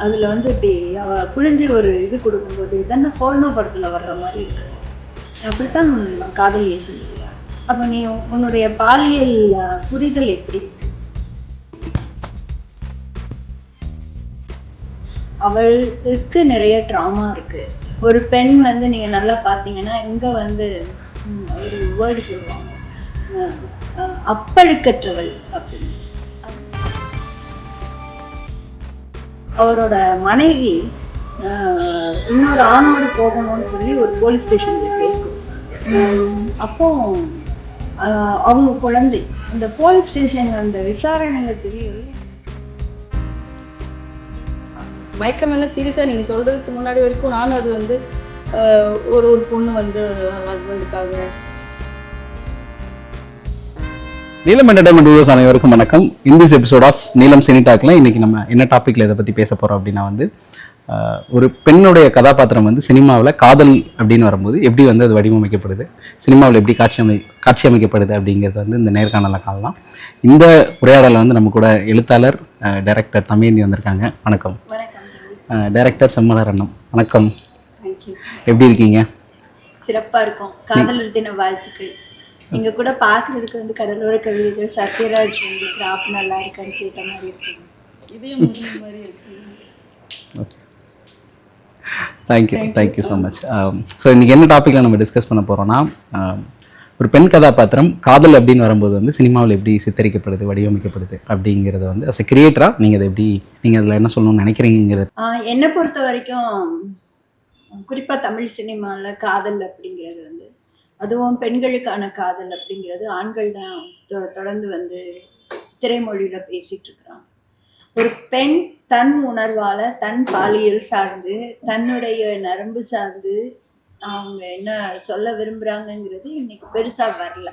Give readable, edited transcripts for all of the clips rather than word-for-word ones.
அதில் வந்து இப்படி குளிஞ்சு ஒரு இது கொடுக்கும்போது இதென்ன ஃபோல்னோ படத்தில் வர்ற மாதிரி இருக்கு. அப்படித்தான் காதலியை சொல்லுவியா? அப்போ நீ உன்னுடைய பாலியல் புரிதல் எப்படி? அவளுக்கு நிறைய ட்ராமா இருக்கு. ஒரு பெண் வந்து நீங்கள் நல்லா பார்த்தீங்கன்னா இங்கே வந்து ஒரு வேர்டு சொல்லுவாங்க, அப்பழுக்கற்றவள் அப்படின்னு. அவரோட மனைவி இன்னொரு ஆணோடு போகணும்னு சொல்லி ஒரு போலீஸ் ஸ்டேஷனில் கேஸ் கொடுத்தாங்க. அப்போ அவங்க குழந்தை அந்த போலீஸ் ஸ்டேஷன் அந்த விசாரணையில் தெரியல. மயக்கம் என்ன சீரியஸாக நீங்கள் சொல்கிறதுக்கு முன்னாடி வரைக்கும் நானும் அது வந்து ஒரு பொண்ணு வந்து ஹஸ்பண்டுக்காக. நீலம் என்டர்டைன்மெண்ட் வியூவர்ஸ் அனைவருக்கும் வணக்கம். இன் திஸ் எபிசோட் ஆஃப் நீலம் சினி டாக்ல இன்னைக்கு நம்ம என்ன டாபிக்ல இதை பற்றி பேச போகிறோம் அப்படின்னா வந்து ஒரு பெண்ணுடைய கதாபாத்திரம் வந்து சினிமாவில் காதல் அப்படின்னு வரும்போது எப்படி வந்து அது வடிவமைக்கப்படுது, சினிமாவில் எப்படி காட்சி அமைக்கப்படுது அப்படிங்கிறது வந்து இந்த நேர்காணலில் காணலாம். இந்த உரையாடலை வந்து நம்ம கூட எழுத்தாளர் டைரக்டர் தமயந்தி வந்திருக்காங்க. வணக்கம். டைரக்டர் செம்மலர் அண்ணம் வணக்கம். எப்படி இருக்கீங்க? சிறப்பாக இருக்கும். காதலர் தின வாழ்த்துக்கள். இங்கே கூட பார்க்குறதுக்கு வந்து கடலோர கவிதைகள் சத்யராஜ் வந்து கிராஃப்ட் நல்லா இருக்கான்னு கேட்ட மாதிரி இருக்குங்க. இதே மாதிரி இருக்கு. Thank you so much. ஸோ இன்றைக்கி என்ன டாப்பிக்கில் நம்ம டிஸ்கஸ் பண்ண போகிறோன்னா, ஒரு பெண் கதாபாத்திரம் காதல் அப்படின்னு வரும்போது வந்து சினிமாவில் எப்படி சித்தரிக்கப்படுது, வடிவமைக்கப்படுது அப்படிங்கிறத வந்து அஸ் எ கிரியேட்டராக நீங்கள் அதை எப்படி, நீங்கள் அதில் என்ன சொல்லணும்னு நினைக்கிறீங்கிறது? என்னை பொறுத்த வரைக்கும் குறிப்பாக தமிழ் சினிமாவில் காதல் அப்படிங்கிறது வந்து, அதுவும் பெண்களுக்கான காதல் அப்படிங்கிறது ஆண்கள் தான் தொடர்ந்து வந்து திரைமொழியில் பேசிகிட்டு இருக்கிறாங்க. ஒரு பெண் தன் உணர்வால், தன் பாலியல் சார்ந்து, தன்னுடைய நரம்பு சார்ந்து அவங்க என்ன சொல்ல விரும்புகிறாங்கங்கிறது இன்னைக்கு பெருசாக வரல.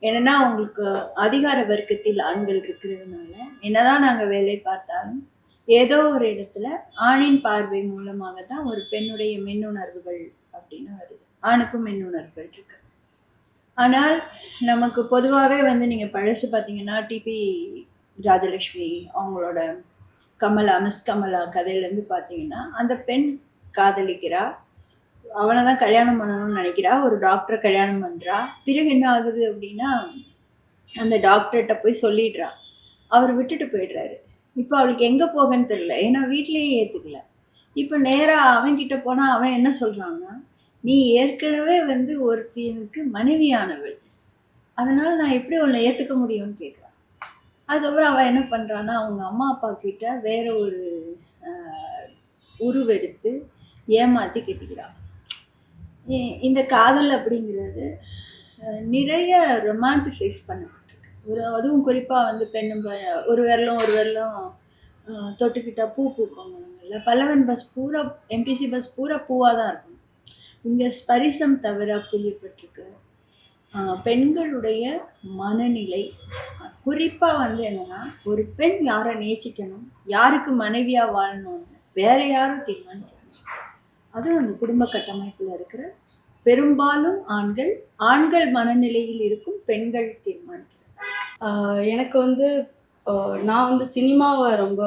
ஏன்னா அவங்களுக்கு அதிகார வர்க்கத்தில் ஆண்கள் இருக்கிறதுனால என்னதான் நாங்கள் வேலை பார்த்தாலும் ஏதோ ஒரு இடத்துல ஆணின் பார்வை மூலமாக தான் ஒரு பெண்ணுடைய மின்னுணர்வுகள் அப்படின்னு வருது. ஆணுக்கும் மின்னுணர்வுகள் இருக்கு. ஆனால் நமக்கு பொதுவாகவே வந்து நீங்கள் பழசு பார்த்தீங்கன்னா டிபி ராஜலட்சுமி அவங்களோட மிஸ் கமலா கதையிலேருந்து பார்த்தீங்கன்னா அந்த பெண் காதலிக்கிறா, அவனை தான் கல்யாணம் பண்ணணும்னு நினைக்கிறா, ஒரு டாக்டரை கல்யாணம் பண்ணுறா. பிறகு என்ன ஆகுது அப்படின்னா அந்த டாக்டர்கிட்ட போய் சொல்லிடுறா, அவர் விட்டுட்டு போயிடுறாரு. இப்போ அவளுக்கு எங்கே போகன்னு தெரியல, ஏன்னா வீட்லேயே ஏற்றுக்கல. இப்போ நேராக அவன்கிட்ட போனால் அவன் என்ன சொல்கிறான்னா, நீ ஏற்கனவே வந்து ஒருத்தனுக்கு மனைவியானவள், அதனால் நான் எப்படி உன்னை ஏற்றுக்க முடியும்னு கேட்குறான். அதுக்கப்புறம் அவள் என்ன பண்ணுறான்னா அவங்க அம்மா அப்பா கிட்ட வேற ஒரு உருவெடுத்து ஏமாற்றி கட்டிக்கிறாள். இந்த காதல் அப்படிங்கிறது நிறைய ரொமான்டிசைஸ் பண்ணப்பட்டிருக்கு. அதுவும் குறிப்பாக வந்து பெண்ணும் ஒரு விரலும் தொட்டுக்கிட்டால் பூ பூக்கவங்கல்ல, பல்லவன் பஸ் பூரா, எம்டிசி பஸ் பூரா பூவாக தான் இருக்கும். இங்கே ஸ்பரிசம் தவிர புரியப்பட்டிருக்கு. பெண்களுடைய மனநிலை குறிப்பாக வந்து என்னென்னா, ஒரு பெண் யாரை நேசிக்கணும், யாருக்கு மனைவியாக வாழணும்னு வேற யாரும் தீர்மானிக்கணும். அதுவும் அந்த குடும்ப கட்டமைப்பில் இருக்கிற பெரும்பாலும் ஆண்கள் மனநிலையில் இருக்கும் பெண்கள் தீர்மானிக்கிறார். எனக்கு வந்து நான் வந்து சினிமாவை ரொம்ப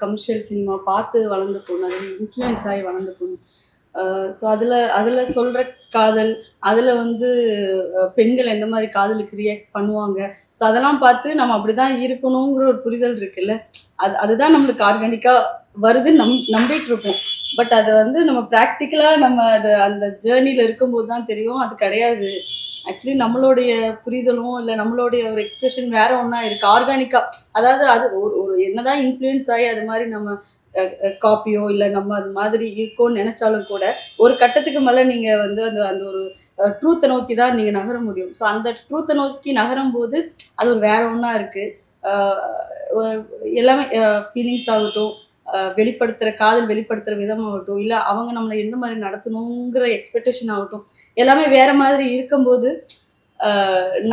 கமர்ஷியல் சினிமா பார்த்து வளர்ந்த பொண்ணு, அது இன்ஃப்ளூயன்ஸ் ஆகி வளர்ந்த பொண்ணு. ஸோ அதில் சொல்கிற காதல், அதில் வந்து பெண்கள் எந்த மாதிரி காதலுக்கு ரியாக்ட் பண்ணுவாங்க, ஸோ அதெல்லாம் பார்த்து நம்ம அப்படி தான் இருக்கணுங்கிற ஒரு புரிதல் இருக்குல்ல, அதுதான் நம்மளுக்கு ஆர்கானிக்காக வருதுன்னு நம்பிட்டு இருப்போம். பட் அதை வந்து நம்ம ப்ராக்டிக்கலாக நம்ம அதை அந்த ஜேர்னியில் இருக்கும்போது தான் தெரியும் அது கிடையாது. ஆக்சுவலி நம்மளுடைய புரிதலும் இல்லை நம்மளுடைய ஒரு எக்ஸ்பிரஷன் வேற ஒன்றா இருக்குது ஆர்கானிக்காக. அதாவது அது ஒரு என்னதான் இன்ஃப்ளூயன்ஸ் ஆகி அது மாதிரி நம்ம காப்பியோ இல்லை நம்ம அது மாதிரி இருக்கோன்னு நினச்சாலும் கூட ஒரு கட்டத்துக்கு மேலே நீங்கள் வந்து அந்த ஒரு ட்ரூத்தை நோக்கி தான் நீங்கள் நகர முடியும். ஸோ அந்த ட்ரூத்தை நோக்கி நகரும் போது அது ஒரு வேற ஒன்றா இருக்குது. எல்லாமே ஃபீலிங்ஸ் ஆகட்டும், காதல் வெளிப்படுத்துகிற விதமாகட்டும், இல்லை அவங்க நம்மளை எந்த மாதிரி நடத்தணுங்கிற எக்ஸ்பெக்டேஷன் ஆகட்டும், எல்லாமே வேறு மாதிரி இருக்கும்போது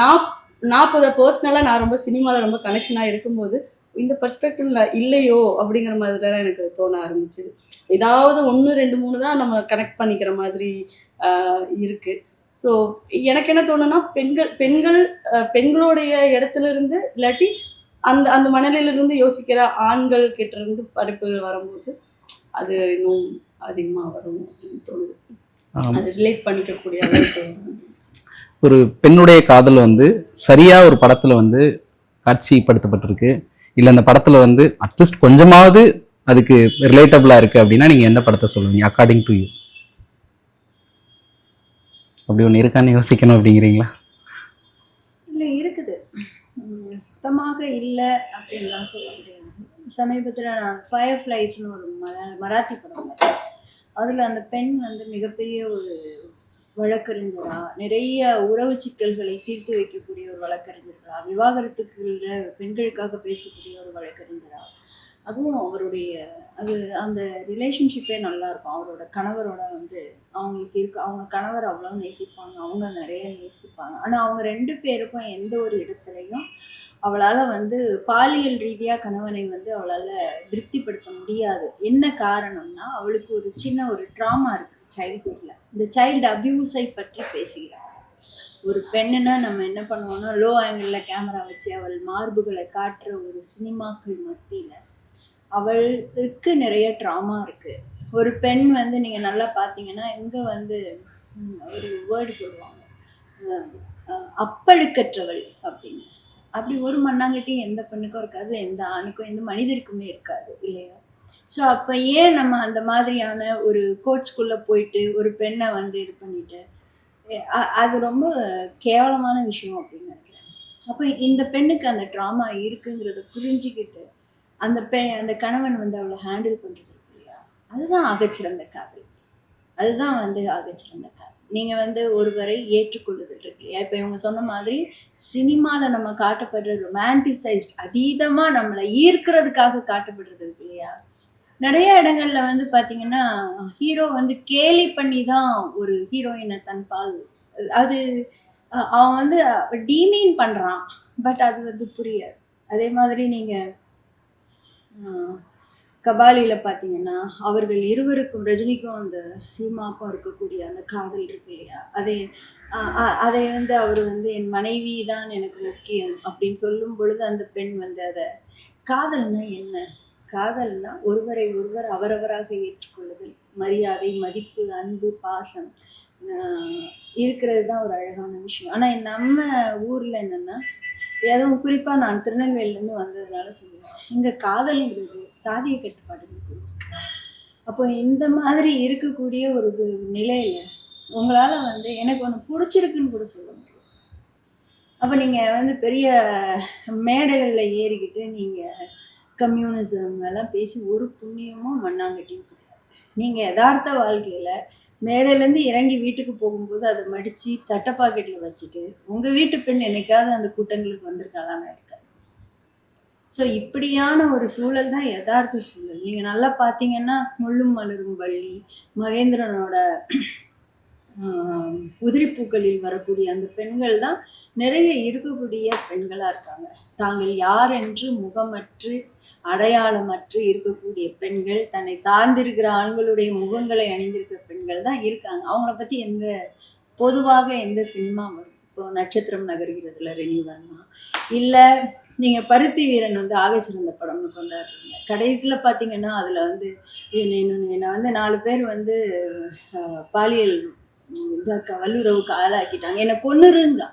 நான் பர்சனலாக நான் ரொம்ப சினிமாவில் ரொம்ப கனெக்ஷனாக இருக்கும்போது இந்த பர்ஸ்பெக்டிவ்ல இல்லையோ அப்படிங்கிற மாதிரிலாம் எனக்கு தோண ஆரம்பிச்சுது. ஏதாவது 1, 2, 3 தான் நம்ம கனெக்ட் பண்ணிக்கிற மாதிரி இருக்குது. ஸோ எனக்கு என்ன தோணுன்னா, பெண்களுடைய இடத்துல இருந்து இல்லாட்டி அந்த அந்த மனநிலையிலிருந்து யோசிக்கிற ஆண்கள் கிட்ட இருந்து படைப்புகள் வரும்போது அது இன்னும் அதிகமாக வரும் அப்படின்னு தோணுது. அது ரிலேட் பண்ணிக்கக்கூடிய அளவுக்கு ஒரு பெண்ணுடைய காதல் வந்து சரியா ஒரு படத்துல வந்து காட்சிப்படுத்தப்பட்டிருக்கு, இல்ல அந்த படத்துல வந்து அட்லீஸ்ட் கொஞ்சமாவது அதுக்கு ரிலேட்டபிளா இருக்கு அப்படின்னா நீங்க எந்த படத்தை சொல்லுவீங்க அக்கார்டிங் டு யூ? அப்படி ஒன்று இருக்கான்னு யோசிக்கணும் அப்படிங்கிறீங்களா? இல்லை, இருக்குது. சுத்தமாக இல்லை அப்படின்லாம் சொல்ல முடியாது. சமீபத்தில் நான் ஃபயர் ஃப்ளைஸ்னு ஒரு மராத்தி படம் பார்த்தேன். அதில் அந்த பெண் வந்து மிகப்பெரிய ஒரு வழக்கறிஞரா, நிறைய உறவு சிக்கல்களை தீர்த்து வைக்கக்கூடிய ஒரு வழக்கறிஞர்களா, விவாகரத்துக்குள்ள பெண்களுக்காக பேசக்கூடிய ஒரு வழக்கறிஞரா, அதுவும் அவருடைய அது அந்த ரிலேஷன்ஷிப்பே நல்லா இருக்கும். அவரோட கணவரோட வந்து அவங்களுக்கு இருக்கு, அவங்க கணவர் அவ்வளோ நேசிப்பாங்க, அவங்க நிறைய நேசிப்பாங்க. ஆனால் அவங்க 2 பேருக்கும் எந்த ஒரு இடத்துலையும் அவளால் வந்து பாலியல் ரீதியாக கணவனை வந்து அவளால் திருப்திப்படுத்த முடியாது. என்ன காரணம்னா, அவளுக்கு ஒரு சின்ன ஒரு ட்ராமா இருக்குது சைல்ட்ஹுட்டில். இந்த சைல்டு அப்யூஸை பற்றி பேசுகிறாள். ஒரு பெண்ணுன்னா நம்ம என்ன பண்ணுவோம்னா, லோ ஆங்கிளில் கேமரா வச்சு அவள் மார்புகளை காட்டுற ஒரு சினிமாக்கள் மத்தியில் அவளுக்கு நிறைய ட்ராமா இருக்குது. ஒரு பெண் வந்து நீங்கள் நல்லா பார்த்தீங்கன்னா இங்கே வந்து ஒரு வேர்டு சொல்லுவாங்க, அப்பழுக்கற்றவள் அப்படின்னு. அப்படி ஒரு மண்ணாங்கட்டியும் எந்த பெண்ணுக்கும் இருக்காது, எந்த ஆணுக்கும் எந்த மனிதருக்குமே இருக்காது இல்லையா? ஸோ அப்போ ஏன் நம்ம அந்த மாதிரியான ஒரு கோட்ஸ்குள்ளே போயிட்டு ஒரு பெண்ணை வந்து இது பண்ணிட்டு அது ரொம்ப கேவலமான விஷயம் அப்படின்னு நினைக்கிறேன். அப்போ இந்த பெண்ணுக்கு அந்த ட்ராமா இருக்குங்கிறத புரிஞ்சுக்கிட்டு அந்த கணவன் வந்து அவளை ஹேண்டில் பண்ணுறது இல்லையா, அதுதான் ஆகச்சிறந்த காதல். அதுதான் வந்து ஆகச்சிறந்த காதல். நீங்கள் வந்து ஒருவரை ஏற்றுக்கொள்ளுதல் இருக்கு இல்லையா? இப்போ இவங்க சொன்ன மாதிரி சினிமாவில் நம்ம காட்டப்படுற ரொமான்டிசைஸ்ட் அதீதமாக நம்மளை ஈர்க்கிறதுக்காக காட்டப்படுறது இருக்கு இல்லையா? நிறைய இடங்கள்ல வந்து பார்த்தீங்கன்னா ஹீரோ வந்து கேலி பண்ணி தான் ஒரு ஹீரோயினை தன்பால் அது அவன் வந்து டீமீன் பண்ணுறான், பட் அது வந்து புரியாது. அதே மாதிரி நீங்கள் கபாலியில் பார்த்தீங்கன்னா அவர்கள் இருவருக்கும், ரஜினிக்கும் அந்த ஹீமாக்கும் இருக்கக்கூடிய அந்த காதல் இருக்கு இல்லையா, அதை வந்து அவர் வந்து என் மனைவி தான் எனக்கு முக்கியம் அப்படின்னு சொல்லும் பொழுது அந்த பெண் வந்து அதை காதல்னா என்ன, காதல்னா ஒருவரை ஒருவர் அவரவராக ஏற்றுக்கொள்ளுதல், மரியாதை, மதிப்பு, அன்பு, பாசம் இருக்கிறது தான் ஒரு அழகான விஷயம். ஆனால் நம்ம ஊரில் என்னென்னா, அதுவும் குறிப்பாக நான் திருநெல்வேலியிலேருந்து வந்ததுனால சொல்லுவேன், இங்கே காதல்ங்கிறது சாதிய கட்டுப்பாடுகளுக்கு. அப்போ இந்த மாதிரி இருக்கக்கூடிய ஒரு நிலையில் உங்களால் வந்து எனக்கு ஒன்று பிடிச்சிருக்குன்னு கூட சொல்ல முடியும். அப்போ நீங்கள் வந்து பெரிய மேடைகளில் ஏறிக்கிட்டு நீங்கள் கம்யூனிசம் எல்லாம் பேசி ஒரு புண்ணியமும் மண்ணாங்கட்டியும் கிடையாது. நீங்கள் யதார்த்த வாழ்க்கையில் மேடையிலேருந்து இறங்கி வீட்டுக்கு போகும்போது அதை மடித்து சட்டை பாக்கெட்டில் வச்சுட்டு உங்கள் வீட்டு பெண் என்னைக்காவது அந்த கூட்டங்களுக்கு வந்திருக்காளான்னு இருக்காது. ஸோ இப்படியான ஒரு சூழல் தான் யதார்த்த சூழல். நீங்கள் நல்லா பார்த்தீங்கன்னா முள்ளும் மலரும் வள்ளி, மகேந்திரனோட உதிரிப்பூக்களில் வரக்கூடிய அந்த பெண்கள் தான் நிறைய இருக்கக்கூடிய பெண்களாக இருக்காங்க. தாங்கள் யார் என்று முகமற்று அடையாளமற்று இருக்கக்கூடிய பெண்கள், தன்னை சார்ந்திருக்கிற ஆண்களுடைய முகங்களை அணிந்திருக்கிற பெண்கள் தான் இருக்காங்க. அவங்கள பற்றி பொதுவாக எந்த சினிமா வரும்? இப்போ நட்சத்திரம் நகர்கிறதுல ரெனி வர்மா, இல்லை நீங்கள் பருத்தி வீரன் வந்து ஆகச்சிறந்த படம்னு கொண்டாடுறீங்க. கடைசியில் பார்த்தீங்கன்னா அதில் வந்து என்னை வந்து 4 பேர் வந்து பாலியல் வல்லுறவுக்கு ஆளாக்கிட்டாங்க, என்னை கொன்னுருங்க.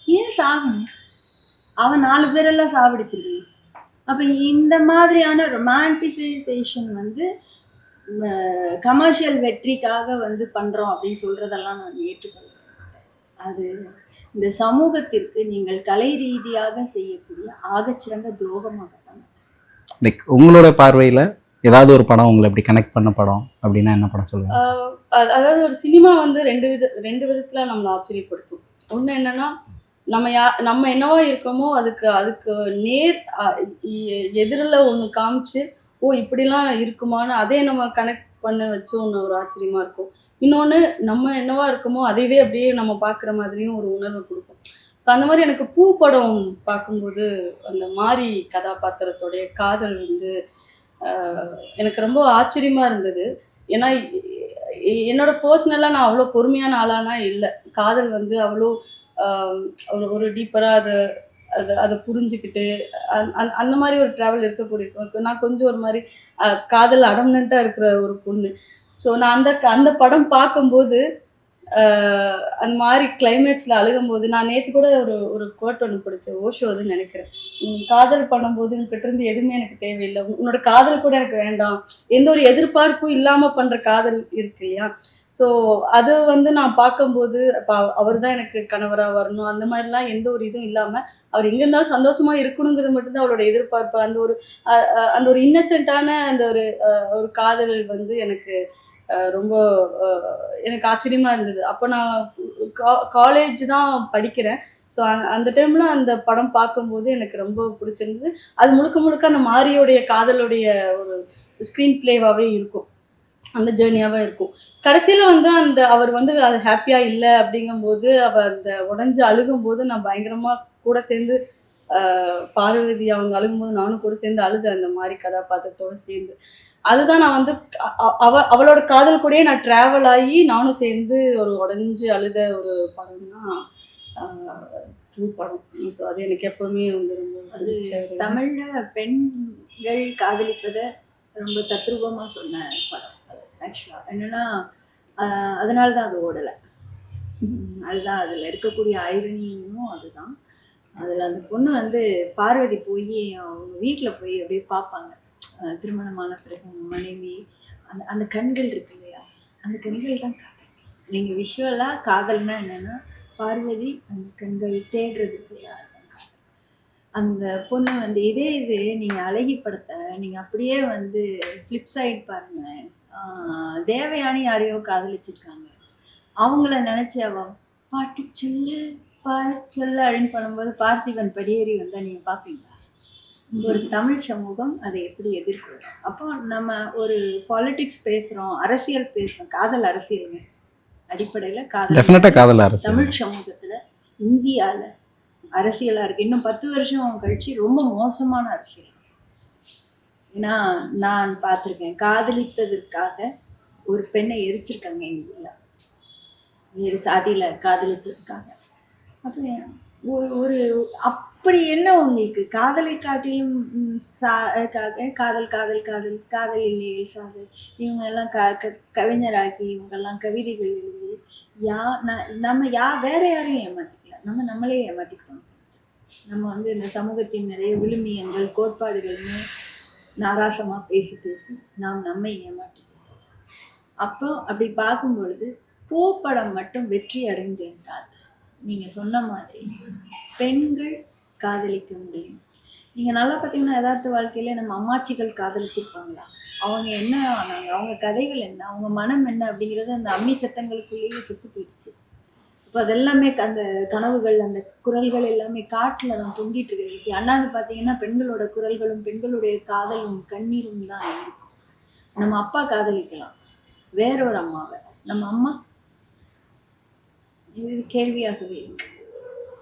ஏன் சாகணும்? அவன் 4 பேரெல்லாம் சாவடிச்சிருக்கணும். அப்போ இந்த மாதிரியான ரொமான்டிசைசேஷன் வந்து கமர்ஷியல் வெற்றிக்காக வந்து பண்ணுறோம் அப்படின்னு சொல்கிறதெல்லாம் நான் ஏற்றுக்கொள்கிறேன். அது இந்த சமூகத்திற்கு நீங்கள் கலை ரீதியாக செய்யக்கூடிய ஆகச்சிறந்த துரோகமாக தான். லைக் உங்களோட பார்வையில் ஏதாவது ஒரு படம் உங்களை எப்படி கனெக்ட் பண்ண படம் அப்படின்னா என்ன படம் சொல்லுவாங்க? அதாவது ஒரு சினிமா வந்து ரெண்டு விதத்தில் நம்மளை ஆச்சரியப்படுத்தும். ஒன்று என்னன்னா, நம்ம என்னவா இருக்கோமோ அதுக்கு நேர் எதிரில் ஒன்று காமிச்சு, ஓ இப்படிலாம் இருக்குமான்னு அதே நம்ம கனெக்ட் பண்ண வச்சு ஒன்று ஒரு ஆச்சரியமாக இருக்கும். இன்னொன்று, நம்ம என்னவா இருக்கோமோ அதைவே அப்படியே நம்ம பார்க்குற மாதிரியும் ஒரு உணர்வு கொடுக்கும். ஸோ அந்த மாதிரி எனக்கு பூ படம் பார்க்கும்போது அந்த மாரி கதாபாத்திரத்தோடைய காதல் வந்து எனக்கு ரொம்ப ஆச்சரியமாக இருந்தது. ஏன்னா என்னோட பர்சனலாக நான் அவ்வளோ பொறுமையான ஆளானா இல்லை. காதல் வந்து அவ்வளோ ஒரு டீப்பராக அதை அதை புரிஞ்சுக்கிட்டு அந்த மாதிரி ஒரு ட்ராவல் இருக்கக்கூடிய நான் கொஞ்சம் ஒரு மாதிரி காதல் அடம்னண்ட்டாக இருக்கிற ஒரு பொண்ணு. ஸோ நான் அந்த படம் பார்க்கும்போது அந்த மாதிரி கிளைமேட்ஸில் அழுகும்போது நான் நேற்று கூட ஒரு கோட் ஒன்று படித்தேன், ஓஷோதுன்னு நினைக்கிறேன். காதல் பண்ணும்போது உங்ககிட்ட எதுவுமே எனக்கு தேவையில்லை, உன்னோட காதல் கூட எனக்கு வேண்டாம், எந்த ஒரு எதிர்பார்ப்பும் இல்லாமல் பண்ணுற காதல் இருக்கு இல்லையா. ஸோ அது நான் பார்க்கும்போது இப்போ அவர் தான் எனக்கு கணவராக வரணும் அந்த மாதிரிலாம் எந்த ஒரு இதுவும் இல்லாமல் அவர் எங்கே இருந்தாலும் சந்தோஷமாக இருக்கணுங்கிறது மட்டும்தான் அவளோட எதிர்பார்ப்பு. அந்த ஒரு இன்னசென்ட்டான அந்த ஒரு காதல் எனக்கு ரொம்ப எனக்கு ஆச்சரியமாக இருந்தது. அப்போ நான் காலேஜ் தான் படிக்கிறேன். ஸோ அந்த டைமில் அந்த படம் பார்க்கும்போது எனக்கு ரொம்ப பிடிச்சிருந்தது. அது முழுக்க முழுக்க அந்த மாரியோடைய காதலுடைய ஒரு ஸ்க்ரீன் பிளேவாகவே இருக்கும், அந்த ஜேர்னியாகவே இருக்கும். கடைசியில் அவர் அது ஹாப்பியாக இல்லை அப்படிங்கும்போது அவள் அந்த உடஞ்சி அழுகும்போது நான் பயங்கரமாக கூட சேர்ந்து பார்வதி அவங்க அழுகும்போது நானும் கூட சேர்ந்து அழுது அந்த மாதிரி கதாபாத்திரத்தோடு சேர்ந்து. அதுதான் நான் அவளோட காதல் கூடயே நான் ட்ராவல் ஆகி நானும் சேர்ந்து ஒரு உடஞ்சி அழுத ஒரு படம்னா ட்ரூ படம். ஸோ அது எனக்கு எப்பவுமே ரொம்ப தமிழில் பெண்கள் காதலிப்பதை ரொம்ப தத்ரூபமாக சொன்ன படம் ஆக்சுவலாக. என்னென்னா அதனால தான் அது ஓடலை. அதுதான் அதில் இருக்கக்கூடிய ஐரணியும் அதுதான். அதில் அந்த பொண்ணு பார்வதி போய் அவங்க வீட்டில் போய் அப்படியே பார்ப்பாங்க, திருமணமான பிறகு மனைவி. அந்த கண்கள் இருக்கு இல்லையா, அந்த கண்கள் தான் காதல். நீங்கள் விஷுவலாக காதல்னா என்னென்னா பார்வதி அந்த கண்கள் தேடுறது இல்லையா, அந்த பொண்ணு இது நீங்கள் அழகி படத்தை நீங்கள் அப்படியே ஃப்ளிப் சைட் பாருங்களேன். தேவயானி யாரையோ காதலிச்சிருக்காங்க, அவங்கள நினச்சி பாட்டு சொல்லு பாட சொல்லு அப்படின்னு பண்ணும்போது பார்த்திபன் படியேறி வந்தால் நீங்கள் பார்ப்பீங்களா? ஒரு தமிழ் சமூகம் அதை எப்படி எதிர்கொள்ளும்? அப்போ நம்ம ஒரு பாலிடிக்ஸ் பேசுகிறோம், அரசியல் பேசுகிறோம், காதல் அரசியல் அடிப்படையில் காதல் தமிழ் சமூகத்தில் இந்தியாவில் அரசியலாக இருக்குது. இன்னும் 10 வருஷம் கழிச்சு ரொம்ப மோசமான அரசியல். ஏன்னா நான் பார்த்துருக்கேன், காதலித்ததற்காக ஒரு பெண்ணை எரிச்சிருக்காங்க இந்தியாவில், சாதியில் காதலிச்சதுக்காக. அப்போ ஒரு அப்படி என்ன உங்களுக்கு காதலை காட்டிலும் காதல் காதல் காதல் காதல் இல்லையே சாதல், இவங்க எல்லாம் கவிஞராக்கி இவங்கெல்லாம் கவிதைகள் எழுதி நம்ம வேற யாரையும் ஏமாற்றிக்கலாம், நம்மளே ஏமாற்றிக்கிறோம். நம்ம இந்த சமூகத்தின் நிறைய விழுமியங்கள் கோட்பாடுகள்னு நாராசமாக பேசி நாம் நம்மை ஏமாற்றிக்கிறோம். அப்போ அப்படி பார்க்கும் பொழுது பூப்படம் மட்டும் வெற்றி அடைந்திருந்தால் நீங்கள் சொன்ன மாதிரி பெண்கள் காதலிக்க முடியும். நீங்கள் நல்லா பார்த்தீங்கன்னா யதார்த்த வாழ்க்கையில நம்ம அம்மாச்சிகள் காதலிச்சிருப்பாங்களா, அவங்க என்ன ஆனாங்க, அவங்க கதைகள் என்ன, அவங்க மனம் என்ன அப்படிங்கிறது அந்த அம்மி சத்தங்களுக்குள்ளேயே செத்து போயிடுச்சு. இப்போ அதெல்லாமே அந்த கனவுகள் அந்த குரல்கள் எல்லாமே காட்டில் தான் தொங்கிட்டு இருக்குது. இப்படி அண்ணாந்து பார்த்தீங்கன்னா பெண்களோட குரல்களும் பெண்களுடைய காதலும் கண்ணீரும் தான் இருக்கும். நம்ம அப்பா காதலிக்கலாம் வேறொரு அம்மாவை, நம்ம அம்மா இது கேள்வியாகவே இருக்கு.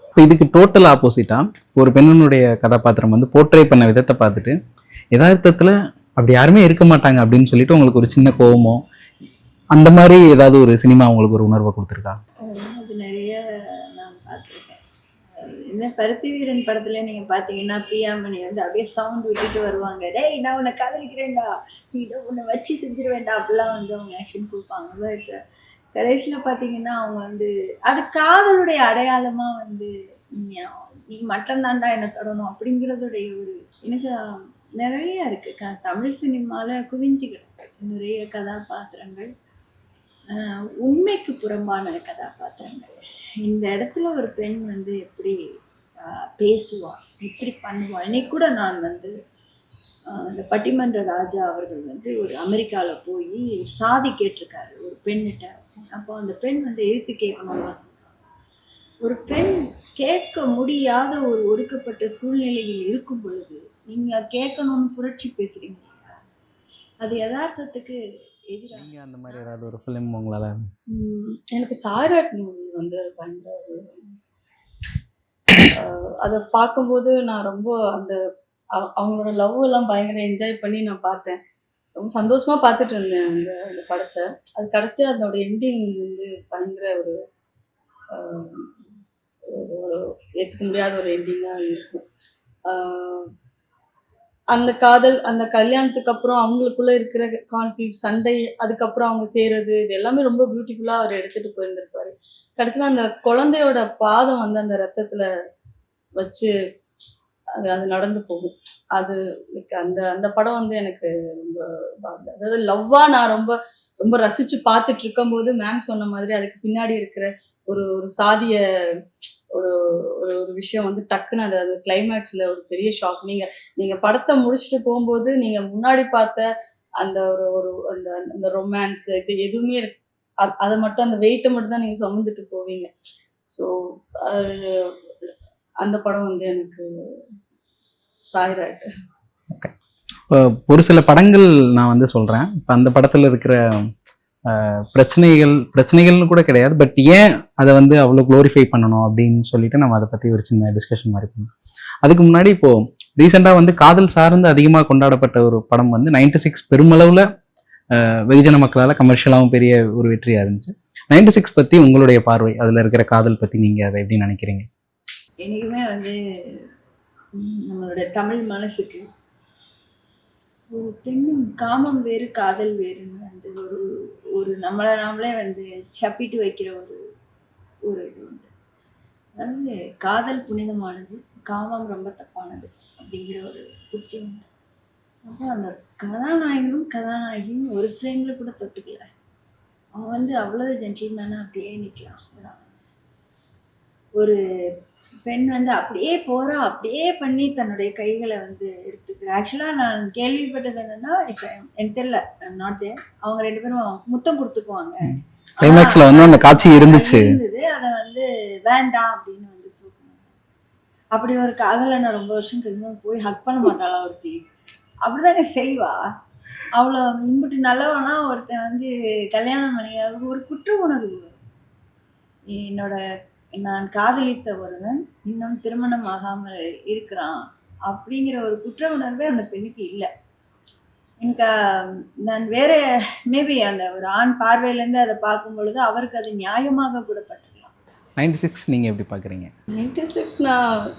இப்போ இதுக்கு டோட்டல் ஆப்போசிட்டா ஒரு பெண்ணுடைய கதாபாத்திரம் போர்ட்ரே பண்ண விதத்தை பார்த்துட்டு யதார்த்தத்தில் அப்படி யாருமே இருக்க மாட்டாங்க அப்படின்னு சொல்லிட்டு உங்களுக்கு ஒரு சின்ன கோவமோ அந்த மாதிரி ஏதாவது ஒரு சினிமா உங்களுக்கு ஒரு உணர்வை கொடுத்துருக்கா? அது நிறைய நான் பார்த்துருக்கேன். இந்த பருத்தி வீரன் படத்துல நீங்கள் பார்த்தீங்கன்னா பிரியாமணி அப்படியே சவுண்ட் விட்டுட்டு வருவாங்க, டேய் நான் உன்னை காதலிக்கிறேன்டா, நீ உன்னை வச்சு செஞ்சிருவேண்டா அப்படிலாம் அவங்க ஆக்ஷன் கொடுப்பாங்க. பட் கடைசியில் பார்த்தீங்கன்னா அவங்க அது காதலுடைய அடையாளமாக நீ மட்டும் தாண்டா என்னை தொடணும் அப்படிங்கிறதுடைய ஒரு எனக்கு நிறைய இருக்குது. தமிழ் சினிமாவில் குவிஞ்சிக்கிட்டு நிறைய கதாபாத்திரங்கள் உண்மைக்கு புறம்பான கதாபாத்திரங்கள். இந்த இடத்துல ஒரு பெண் எப்படி பேசுவாள், எப்படி பண்ணுவாள். இன்னைக்கு கூட நான் இந்த பட்டிமன்ற ராஜா அவர்கள் ஒரு அமெரிக்காவில் போய் சாதி கேட்டிருக்காரு ஒரு பெண்ணிட்ட. அப்போ அந்த பெண் எதிர்த்து கேட்கணும்னு சொல்கிறாங்க. ஒரு பெண் கேட்க முடியாத ஒரு ஒடுக்கப்பட்ட சூழ்நிலையில் இருக்கும் பொழுது நீங்கள் கேட்கணும்னு புரட்சி பேசுகிறீங்க, அது யதார்த்தத்துக்கு எதிராக. அந்த மாதிரி ஏதாவது ஒரு ஃபிலிம் உங்களால்? எனக்கு சாய்ராட் மூவி பயங்கர அதை பார்க்கும்போது நான் ரொம்ப அவங்களோட லவ் எல்லாம் பயங்கர என்ஜாய் பண்ணி நான் பார்த்தேன். ரொம்ப சந்தோஷமாக பார்த்துட்டு இருந்தேன் அந்த படத்தை. அது கடைசியாக அதோட எண்டிங் பயங்கர ஒரு ஏற்றுக்க முடியாத ஒரு எண்டிங்காக இருக்கும். அந்த காதல், அந்த கல்யாணத்துக்கு அப்புறம் அவங்களுக்குள்ள இருக்கிற கான்ஃப்ளிக்ட், சண்டை, அதுக்கப்புறம் அவங்க சேர்றது, இது எல்லாமே ரொம்ப பியூட்டிஃபுல்லாக அவர் எடுத்துட்டு போயிருந்திருப்பாரு. கடைசியில் அந்த குழந்தையோட பாதம் வந்து அந்த ரத்தத்துல வச்சு அது அது நடந்து போகும். அது அந்த அந்த படம் வந்து எனக்கு ரொம்ப அதாவது லவ்வா நான் ரொம்ப ரொம்ப ரசிச்சு பார்த்துட்டு இருக்கும்போது மேம் சொன்ன மாதிரி அதுக்கு பின்னாடி இருக்கிற ஒரு ஒரு சாதிய ஒரு ஒரு ஒரு விஷயம் வந்து டக்குன்னு அந்த அந்த கிளைமேக்ஸ்ல ஒரு பெரிய ஷாக். நீங்க நீங்க படத்தை முடிச்சுட்டு போகும்போது நீங்க முன்னாடி பார்த்த அந்த ஒரு ஒரு அந்த அந்த ரொமான்ஸ் இது எதுவுமே அதை மட்டும் அந்த வெயிட்டை மட்டும் தான் நீங்க சுமந்துட்டு போவீங்க. ஸோ அந்த படம் வந்து எனக்கு சாய்ராட். ஓகே. ஒரு சில படங்கள் நான் வந்து சொல்கிறேன். இப்போ அந்த படத்தில் இருக்கிற பிரச்சனைகள்னு கூட கிடையாது, பட் ஏன் அதை வந்து அவ்வளோ க்ளோரிஃபை பண்ணணும் அப்படின்னு சொல்லிட்டு நம்ம அதை பற்றி ஒரு சின்ன டிஸ்கஷன் மாதிரி பண்ணோம். அதுக்கு முன்னாடி இப்போது ரீசெண்டாக வந்து காதல் சார்ந்து அதிகமாக கொண்டாடப்பட்ட ஒரு படம் வந்து 96 பெருமளவில் வெகுஜன மக்களால் கமர்ஷியலாகவும் பெரிய ஒரு வெற்றியாக இருந்துச்சு. 96 பற்றி உங்களுடைய பார்வை, அதில் இருக்கிற காதல் பற்றி நீங்கள் அதை எப்படி நினைக்கிறீங்க? எனக்குமே வந்து நம்மளோட தமிழ் மனசுக்கு ஒரு பெண்ணும் காமம் வேறு காதல் வேறுன்னு வந்து ஒரு ஒரு நம்மளை நாமளே வந்து சப்பிட்டு வைக்கிற ஒரு ஒரு இது உண்டு. அதாவது காதல் புனிதமானது, காமம் ரொம்ப தப்பானது அப்படிங்கிற ஒரு புத்தி உண்டு. அப்போ அந்த கதாநாயகனும் கதாநாயகியும் ஒரு ஃப்ரேமில் கூட தொட்டுக்கல. அவன் வந்து அவ்வளோ ஜென்டில்மேனாக அப்படியே நிற்கிறான். ஒரு பெண் வந்து அப்படியே போகிறா, அப்படியே பண்ணி தன்னுடைய கைகளை வந்து எடுத்துக்கிறா. ஆக்சுவலாக நான் கேள்விப்பட்டது என்னென்னா, இப்போ எனக்கு தெரியல, நாட் தேர், அவங்க 2 பேரும் முத்தம் கொடுத்துக்குவாங்க. கிளைமேக்ஸ்ல வந்து அந்த காட்சி இருந்துச்சு. அதை வந்து வேண்டாம் அப்படின்னு வந்து தூக்கணும். அப்படி ஒரு காதலை நான் ரொம்ப வருஷம் கழிச்சு போய் ஹக் பண்ண மாட்டாளா ஒருத்தி? அப்படிதாங்க செய்வா. அவ்வளோ இம்புட்டு நல்லவனா ஒருத்தன் வந்து கல்யாணம் பண்ணி ஒரு குற்ற உணர்வு. நான் காதலித்த ஒருவன் இன்னும் திருமணம் ஆகாமல் இருக்கிறான் அப்படிங்கிற ஒரு குற்ற உணர்வே அந்த பெண்ணுக்கு இல்லை. எனக்கு நான் வேற மேபி அந்த ஒரு ஆண் பார்வையிலேருந்து அதை பார்க்கும் பொழுது அவருக்கு அது நியாயமாக கூட பட்டுக்கலாம். 96 நீங்கள் எப்படி பார்க்குறீங்க? 96 நான்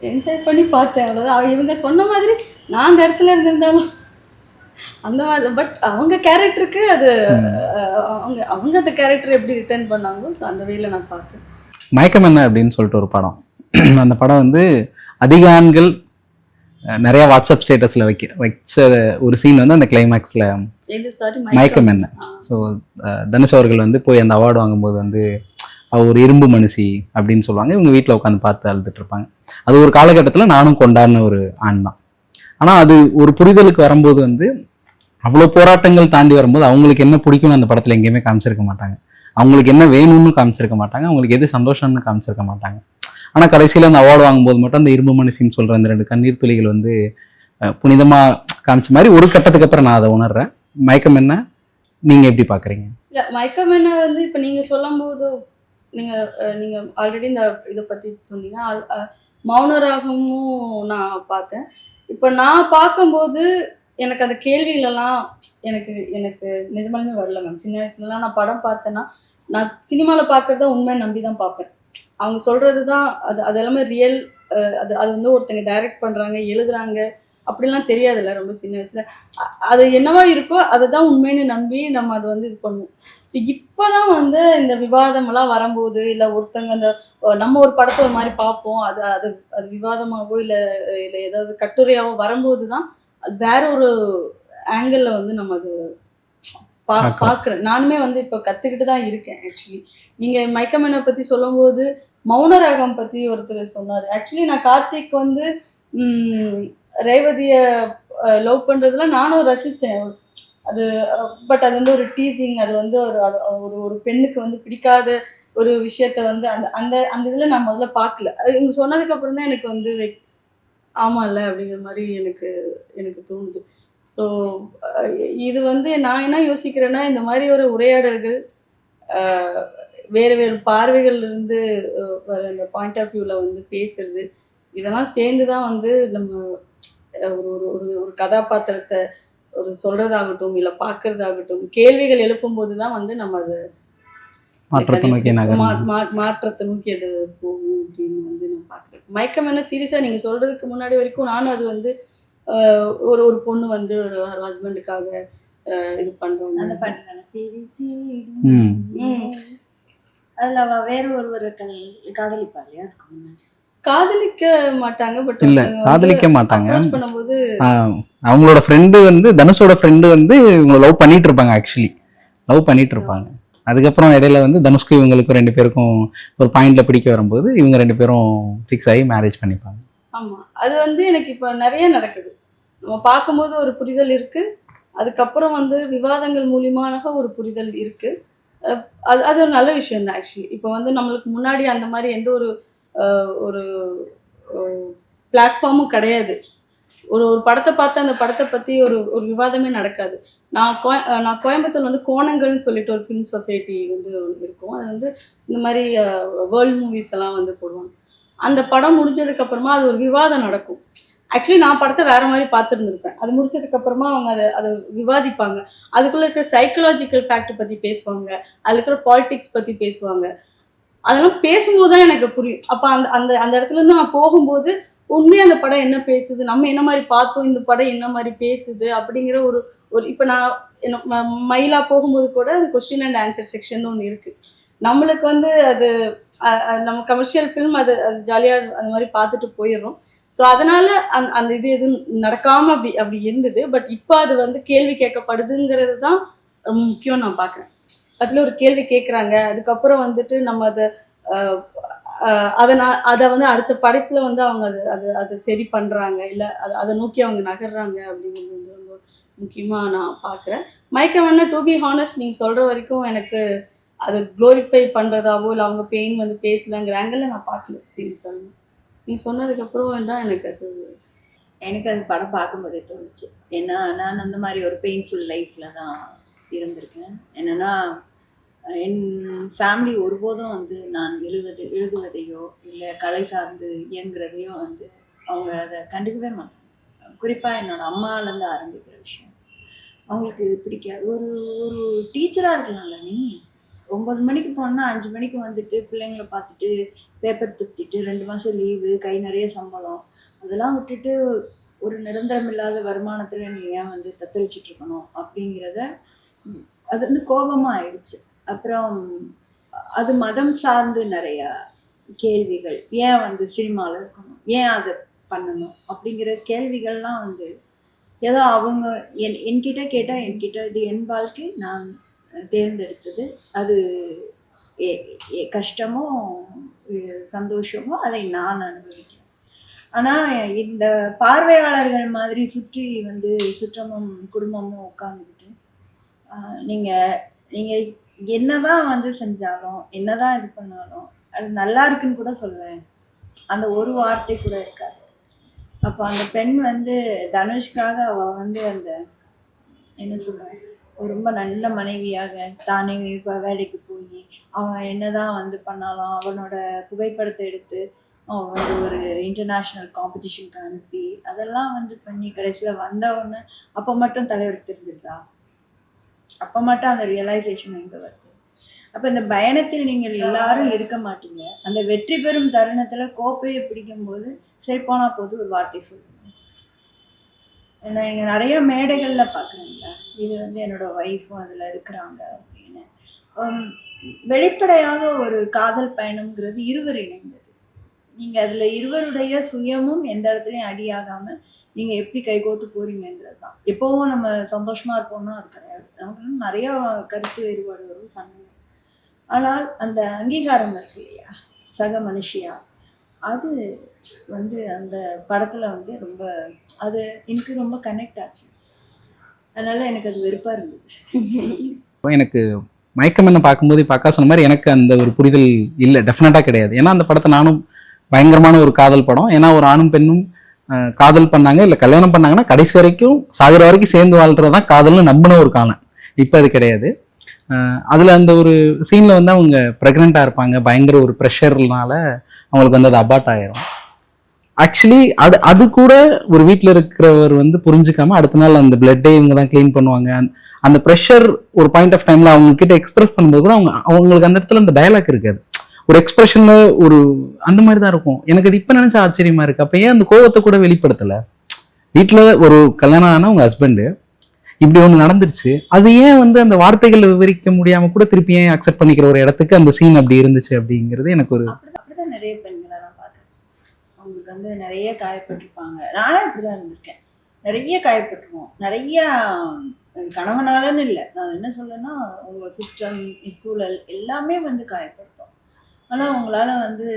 என்ஜாய் பண்ணி பார்த்தேன், அவ்வளோதான். இவங்க சொன்ன மாதிரி நான் அந்த இடத்துல இருந்திருந்தாலும் அந்த மாதிரி, பட் அவங்க கேரக்டருக்கு அது அவங்க அவங்க அந்த கேரக்டர் எப்படி ரிட்டர்ன் பண்ணாங்களோ ஸோ அந்த வேல நான் பார்த்தேன். மயக்கம் என்ன அப்படின்னு சொல்லிட்டு ஒரு படம். அந்த படம் வந்து அதிக ஆண்கள் நிறைய வாட்ஸ்அப் ஸ்டேட்டஸில் வச்ச ஒரு சீன் வந்து அந்த கிளைமேக்ஸில் மயக்கம் என்ன. ஸோ தனுஷ் அவர்கள் வந்து போய் அந்த அவார்டு வாங்கும்போது வந்து ஒரு இரும்பு மனுஷி அப்படின்னு சொல்லுவாங்க. இவங்க வீட்டில் உட்காந்து பார்த்து அழுதுட்டு இருப்பாங்க. அது ஒரு காலகட்டத்தில் நானும் கொண்டாடின ஒரு ஆண் தான். ஆனால் அது ஒரு புரிதலுக்கு வரும்போது வந்து அவ்வளோ போராட்டங்கள் தாண்டி வரும்போது அவங்களுக்கு என்ன பிடிக்கும்னு அந்த படத்தில் எங்கேயுமே காமிச்சிருக்க மாட்டாங்க. அவங்களுக்கு என்ன வேணும்னு காமிச்சிருக்க மாட்டாங்க. அவங்களுக்கு எது சந்தோஷம்னு காமிச்சிருக்க மாட்டாங்க. ஆனால் கடைசியில் அந்த அவார்டு வாங்கும்போது மட்டும் அந்த இரும்பு மனுஷின்னு சொல்கிற அந்த 2 கண்ணீர் துளிகள் வந்து புனிதமாக காமிச்ச மாதிரி ஒரு கட்டத்துக்கு அப்புறம் நான் அதை உணர்றேன். மயக்கம் என்ன நீங்கள் எப்படி பார்க்குறீங்க? இல்லை, மயக்கம் என்ன வந்து இப்போ நீங்கள் சொல்லும் போது நீங்கள் ஆல்ரெடி இந்த இதை பற்றி சொன்னீங்க. மௌனராகமும் நான் பார்த்தேன். இப்போ நான் பார்க்கும்போது எனக்கு அந்த கேள்விகளெல்லாம் எனக்கு எனக்கு நிஜமாலுமே வரல மேம். சின்ன வயசுலலாம் நான் படம் பார்த்தேன்னா நான் சினிமாவில் பார்க்குறத உண்மை நம்பி தான் பார்ப்பேன். அவங்க சொல்கிறது தான் அது எல்லாமே ரியல். அது அது வந்து ஒருத்தங்க டைரக்ட் பண்ணுறாங்க, எழுதுறாங்க, அப்படிலாம் தெரியாதுல்ல ரொம்ப சின்ன வயசில். அது என்னவா இருக்கோ அதை தான் உண்மைன்னு நம்பி நம்ம அதை வந்து இது பண்ணுவோம். ஸோ இப்போ தான் வந்து இந்த விவாதமெல்லாம் வரும்போது, இல்லை ஒருத்தங்க அந்த நம்ம ஒரு படத்தை ஒரு மாதிரி பார்ப்போம், அது அது அது விவாதமாகவோ இல்லை இல்லை ஏதாவது கட்டுரையாவோ வரும்போது தான் அது வேற ஒரு ஆங்கிளில் வந்து நம்ம அது பார்க்குறேன். நானுமே வந்து இப்போ கற்றுக்கிட்டு தான் இருக்கேன். ஆக்சுவலி நீங்கள் மயக்கமேனை பற்றி சொல்லும்போது மௌனராகம் பற்றி ஒருத்தர் சொன்னார். ஆக்சுவலி நான் கார்த்திக் வந்து ரேவதியை லவ் பண்ணுறதுல நானும் ரசித்தேன். அது பட் அது வந்து ஒரு டீசிங், அது வந்து ஒரு ஒரு பெண்ணுக்கு வந்து பிடிக்காத ஒரு விஷயத்த வந்து அந்த அந்த அந்த இதில் நான் முதல்ல பார்க்கல. அது இவங்க சொன்னதுக்கப்புறம் தான் எனக்கு வந்து லைக் ஆமாம் இல்லை அப்படிங்கிற மாதிரி எனக்கு தோணுது. ஸோ இது வந்து நான் என்ன யோசிக்கிறேன்னா, இந்த மாதிரி ஒரு உரையாடல்கள் வேறு வேறு பார்வைகள்லேருந்து வர அந்த பாயிண்ட் ஆஃப் வியூவில் வந்து பேசுறது, இதெல்லாம் சேர்ந்து தான் வந்து நம்ம ஒரு ஒரு ஒரு கதாபாத்திரத்தை ஒரு சொல்கிறதாகட்டும் இல்லை பார்க்குறதாகட்டும் கேள்விகள் எழுப்பும்போது தான் வந்து நம்ம அதை மாற்றத்தை நோக்கி நகரும். மாற்றத்தை நோக்கி அது போகும் அப்படின்னு வந்து நான் பார்க்குறேன். மயக்கம் என்ன சீரியஸாக நீங்கள் சொல்கிறதுக்கு முன்னாடி வரைக்கும் நானும் அது வந்து ஒரு ஒரு பொண்ணு வந்து ஒரு ஹஸ்பண்டுக்காக இது பண்ணுறோம். அந்த பாட்டு அதில் அவள் வேறு ஒருவரை காதலிப்பா இல்லையா? அதுக்கு முன்னாடி காதலிக்க மாட்டாங்க, பட் இல்ல காதலிக்க மாட்டாங்க. பண்ணும்போது அவங்களோட ஃப்ரெண்டு வந்து தனுஷோட ஃப்ரெண்டு வந்து இவங்களை லவ் பண்ணிட்டு இருப்பாங்க. ஆக்சுவலி லவ் பண்ணிட்டு இருப்பாங்க. அதுக்கப்புறம் இடையில வந்து தனுஷ்க்கு இவங்களுக்கும் 2 பேருக்கும் ஒரு பாயிண்ட்ல பிடிக்க வரும்போது இவங்க 2 பேரும் ஃபிக்ஸ் ஆகி மேரேஜ் பண்ணிப்பாங்க. ஆமா, அது வந்து எனக்கு இப்போ நிறைய நடக்குது. நம்ம பார்க்கும்போது ஒரு புரிதல் இருக்கு, அதுக்கப்புறம் வந்து விவாதங்கள் மூலியமான ஒரு புரிதல் இருக்கு. அது அது ஒரு நல்ல விஷயம் தான் ஆக்சுவலி. இப்போ வந்து நம்மளுக்கு முன்னாடி அந்த மாதிரி எந்த ஒரு ஒரு பிளாட்ஃபார்மும் கிடையாது. ஒரு ஒரு படத்தை பார்த்து அந்த படத்தை பற்றி ஒரு ஒரு விவாதமே நடக்காது. நான் கோயம்புத்தூர் வந்து கோணங்கள்னு சொல்லிட்டு ஒரு ஃபிலிம் சொசைட்டி வந்து இருக்கும். அது வந்து இந்த மாதிரி வேர்ல்டு மூவிஸ் எல்லாம் வந்து போடுவாங்க. அந்த படம் முடிஞ்சதுக்கப்புறமா அது ஒரு விவாதம் நடக்கும். ஆக்சுவலி நான் படத்தை வேறு மாதிரி பார்த்துருந்துருப்பேன். அது முடிச்சதுக்கப்புறமா அவங்க அதை விவாதிப்பாங்க. அதுக்குள்ளே இருக்கிற சைக்கலாஜிக்கல் ஃபேக்ட் பற்றி பேசுவாங்க, அதில் இருக்கிற பாலிடிக்ஸ் பற்றி பேசுவாங்க. அதெல்லாம் பேசும்போது தான் எனக்கு புரியும். அப்போ அந்த அந்த அந்த இடத்துலேருந்து நான் போகும்போது உண்மையாக அந்த படம் என்ன பேசுது, நம்ம என்ன மாதிரி பார்த்தோம், இந்த படம் என்ன மாதிரி பேசுது அப்படிங்கிற ஒரு ஒரு இப்போ நான் என்ன மயிலாக போகும்போது கூட கொஸ்டின் அண்ட் ஆன்சர் செக்ஷன் ஒன்று இருக்குது. நம்மளுக்கு வந்து அது நம்ம கமர்ஷியல் ஃபில்ம் அது அது ஜாலியாக அந்த மாதிரி பார்த்துட்டு போயிடுறோம். ஸோ அதனால அந்த இது எதுவும் நடக்காமல் அப்படி இருந்தது. பட் இப்போ அது வந்து கேள்வி கேட்கப்படுதுங்கிறது தான் ரொம்ப முக்கியம் நான் பார்க்குறேன். அதில் ஒரு கேள்வி கேட்குறாங்க, அதுக்கப்புறம் வந்துட்டு நம்ம அதை வந்து அடுத்த படைப்பில் வந்து அவங்க அதை சரி பண்ணுறாங்க, இல்லை அதை நோக்கி அவங்க நகர்றாங்க அப்படிங்கிறது வந்து ரொம்ப முக்கியமாக நான் பார்க்குறேன். மயக்கம் வேணா டு பி ஹானஸ்ட் நீங்கள் சொல்கிற வரைக்கும் எனக்கு அதை க்ளோரிஃபை பண்ணுறதாவோ இல்லை அவங்க பெயின் வந்து பேசலாங்கிற ஆங்கிளில் நான் பார்க்கல சீரியஸாக. நீங்கள் சொன்னதுக்கப்புறம் தான் எனக்கு அது படம் பார்க்கும்போதே தோணுச்சு. ஏன்னா நான் அந்த மாதிரி ஒரு பெயின்ஃபுல் லைஃப்பில் தான் இருந்திருக்கேன். என்னென்னா என் ஃபேமிலி ஒருபோதும் வந்து நான் எழுதுவதையோ இல்லை கலை சார்ந்து இயங்குறதையோ வந்து அவங்க அதை கண்டுக்கவே மாட்டாங்க. குறிப்பாக என்னோடய அம்மாலேருந்து ஆரம்பிக்கிற விஷயம் அவங்களுக்கு இது பிடிக்காது. ஒரு ஒரு டீச்சராக இருக்கலாம்ல, நீ 9 மணிக்கு போனால் 5 மணிக்கு வந்துட்டு பிள்ளைங்களை பார்த்துட்டு பேப்பர் திருத்திட்டு 2 மாதம் லீவு, கை நிறைய சம்பளம், அதெல்லாம் விட்டுட்டு ஒரு நிரந்தரம் இல்லாத வருமானத்தில் நீ ஏன் வந்து தத்தளிச்சிட்டு இருக்கணும் அப்படிங்கிறத அது வந்து கோபமாக ஆயிடுச்சு. அப்புறம் அது மதம் சார்ந்து நிறையா கேள்விகள், ஏன் வந்து சினிமாவில் இருக்கணும், ஏன் அதை பண்ணணும் அப்படிங்கிற கேள்விகள்லாம் வந்து ஏதோ அவங்க என்கிட்ட கேட்டால் என்கிட்ட இது என் வாழ்க்கை, நான் தேர்ந்தெடுத்தது, அது கஷ்டமோ சந்தோஷமோ அதை நான் அனுபவிக்கிறேன். ஆனால் இந்த பார்வையாளர்கள் மாதிரி சுற்றி வந்து சுற்றமும் குடும்பமும் உட்காந்துக்கிட்டு நீங்கள் என்னதான் வந்து செஞ்சாலும் என்னதான் இது பண்ணாலும் அது நல்லா இருக்குன்னு கூட சொல்லுவேன், அந்த ஒரு வார்த்தை கூட இருக்காது. அப்போ அந்த பெண் வந்து தனுஷ்காக அவள் வந்து அந்த என்ன சொல்லுவேன், ரொம்ப நல்ல மனைவியாக தானே வேலைக்கு போய் அவன் என்னதான் வந்து பண்ணாலும் அவனோட புகைப்படத்தை எடுத்து அவன் வந்து ஒரு இன்டர்நேஷ்னல் காம்படிஷனுக்கு அனுப்பி அதெல்லாம் வந்து பண்ணி கடைசியில் வந்தவொடனே அப்போ மட்டும் தலைவருக்கு தெரிஞ்சிருந்தா, அப்போ மட்டும் அந்த ரியலைசேஷன் எங்கே வருது? அப்போ இந்த பயணத்தில் நீங்கள் எல்லாரும் இருக்க மாட்டீங்க. அந்த வெற்றி பெறும் தருணத்தில் கோப்பையை பிடிக்கும்போது சரி போனால் போது ஒரு வார்த்தை சொல்லுங்க. ஏன்னா இங்கே நிறைய மேடைகளில் பார்க்குறீங்களா, இது வந்து என்னோடய ஒய்ஃபும் அதில் இருக்கிறாங்க அப்படின்னு. வெளிப்படையாக ஒரு காதல் பயணம்ங்கிறது இருவர் இணைந்தது. நீங்கள் அதில் இருவருடைய சுயமும் எந்த இடத்துலையும் அடியாகாமல் நீங்கள் எப்படி கைகோத்து போகிறீங்கிறது தான். எப்போவும் நம்ம சந்தோஷமாக இருப்போம்னா அது கிடையாது. நமக்கு நிறையா கருத்து வேறுபாடு வரும், சண்டை. ஆனால் அந்த அங்கீகாரம் இருக்கு இல்லையா, சக மனுஷியா, அது வந்து அந்த படத்தில் வந்து ரொம்ப அது எனக்கு ரொம்ப கனெக்ட் ஆச்சு. அதனால் எனக்கு அது வெறுப்பாக இருந்தது. எனக்கு மயக்கம் என்ன பார்க்கும்போது பார்க்க சொன்ன மாதிரி எனக்கு அந்த ஒரு புரிதல் இல்லை, டெஃபினட்டாக கிடையாது. ஏன்னா அந்த படத்தை நானும் பயங்கரமான ஒரு காதல் படம், ஏன்னா ஒரு ஆணும் பெண்ணும் காதல் பண்ணாங்க இல்லை கல்யாணம் பண்ணாங்கன்னா கடைசி வரைக்கும் சாகிற வரைக்கும் சேர்ந்து வாழ்றதான் காதல்னு நம்பின ஒரு காலம். இப்போ அது கிடையாது. அதில் அந்த ஒரு சீனில் வந்து அவங்க ப்ரெக்னெண்ட்டாக இருப்பாங்க, பயங்கர ஒரு ப்ரெஷர்னால அவங்களுக்கு வந்து அது அபார்ட் ஆயிரும். ஆக்சுவலி அது கூட ஒரு வீட்டில் இருக்கிறவர் வந்து புரிஞ்சுக்காம அடுத்த நாள் அந்த பிளட்டே இவங்க தான் க்ளீன் பண்ணுவாங்க. அந்த ப்ரெஷர் ஒரு பாயிண்ட் ஆஃப் டைம்ல அவங்க கிட்ட எக்ஸ்பிரஸ் பண்ணும்போது கூட அவங்களுக்கு அந்த இடத்துல அந்த டயலாக் இருக்காது, ஒரு எக்ஸ்பிரஷன்ல ஒரு அந்த மாதிரி தான் இருக்கும். எனக்கு அது இப்ப நினைச்சா ஆச்சரியமா இருக்கு. அப்ப ஏன் அந்த கோவத்தை கூட வெளிப்படுத்தல? வீட்டுல ஒரு கல்யாணம் ஆன உங்க ஹஸ்பண்ட் இப்படி ஒண்ணு நடந்துருச்சு, அது ஏன் வந்து அந்த வார்த்தைகளை விவரிக்க முடியாம கூட திருப்பி ஏன் அக்செப்ட் பண்ணிக்கிற ஒரு இடத்துக்கு அந்த சீன் அப்படி இருந்துச்சு அப்படிங்கிறது எனக்கு ஒரு அப்படிதான் நிறைய பெண்களை நான் பார்க்குறேன். அவங்களுக்கு வந்து நிறைய காயப்பட்டிருப்பாங்க. நானே அப்படிதான் இருந்திருக்கேன். நிறைய காயப்பட்டுருவோம். நிறைய கணவனாலன்னு இல்லை, நான் என்ன சொல்றேன்னா உங்க சுற்றம் சூழல் எல்லாமே வந்து காயப்படுத்தும். ஆனா உங்களால வந்து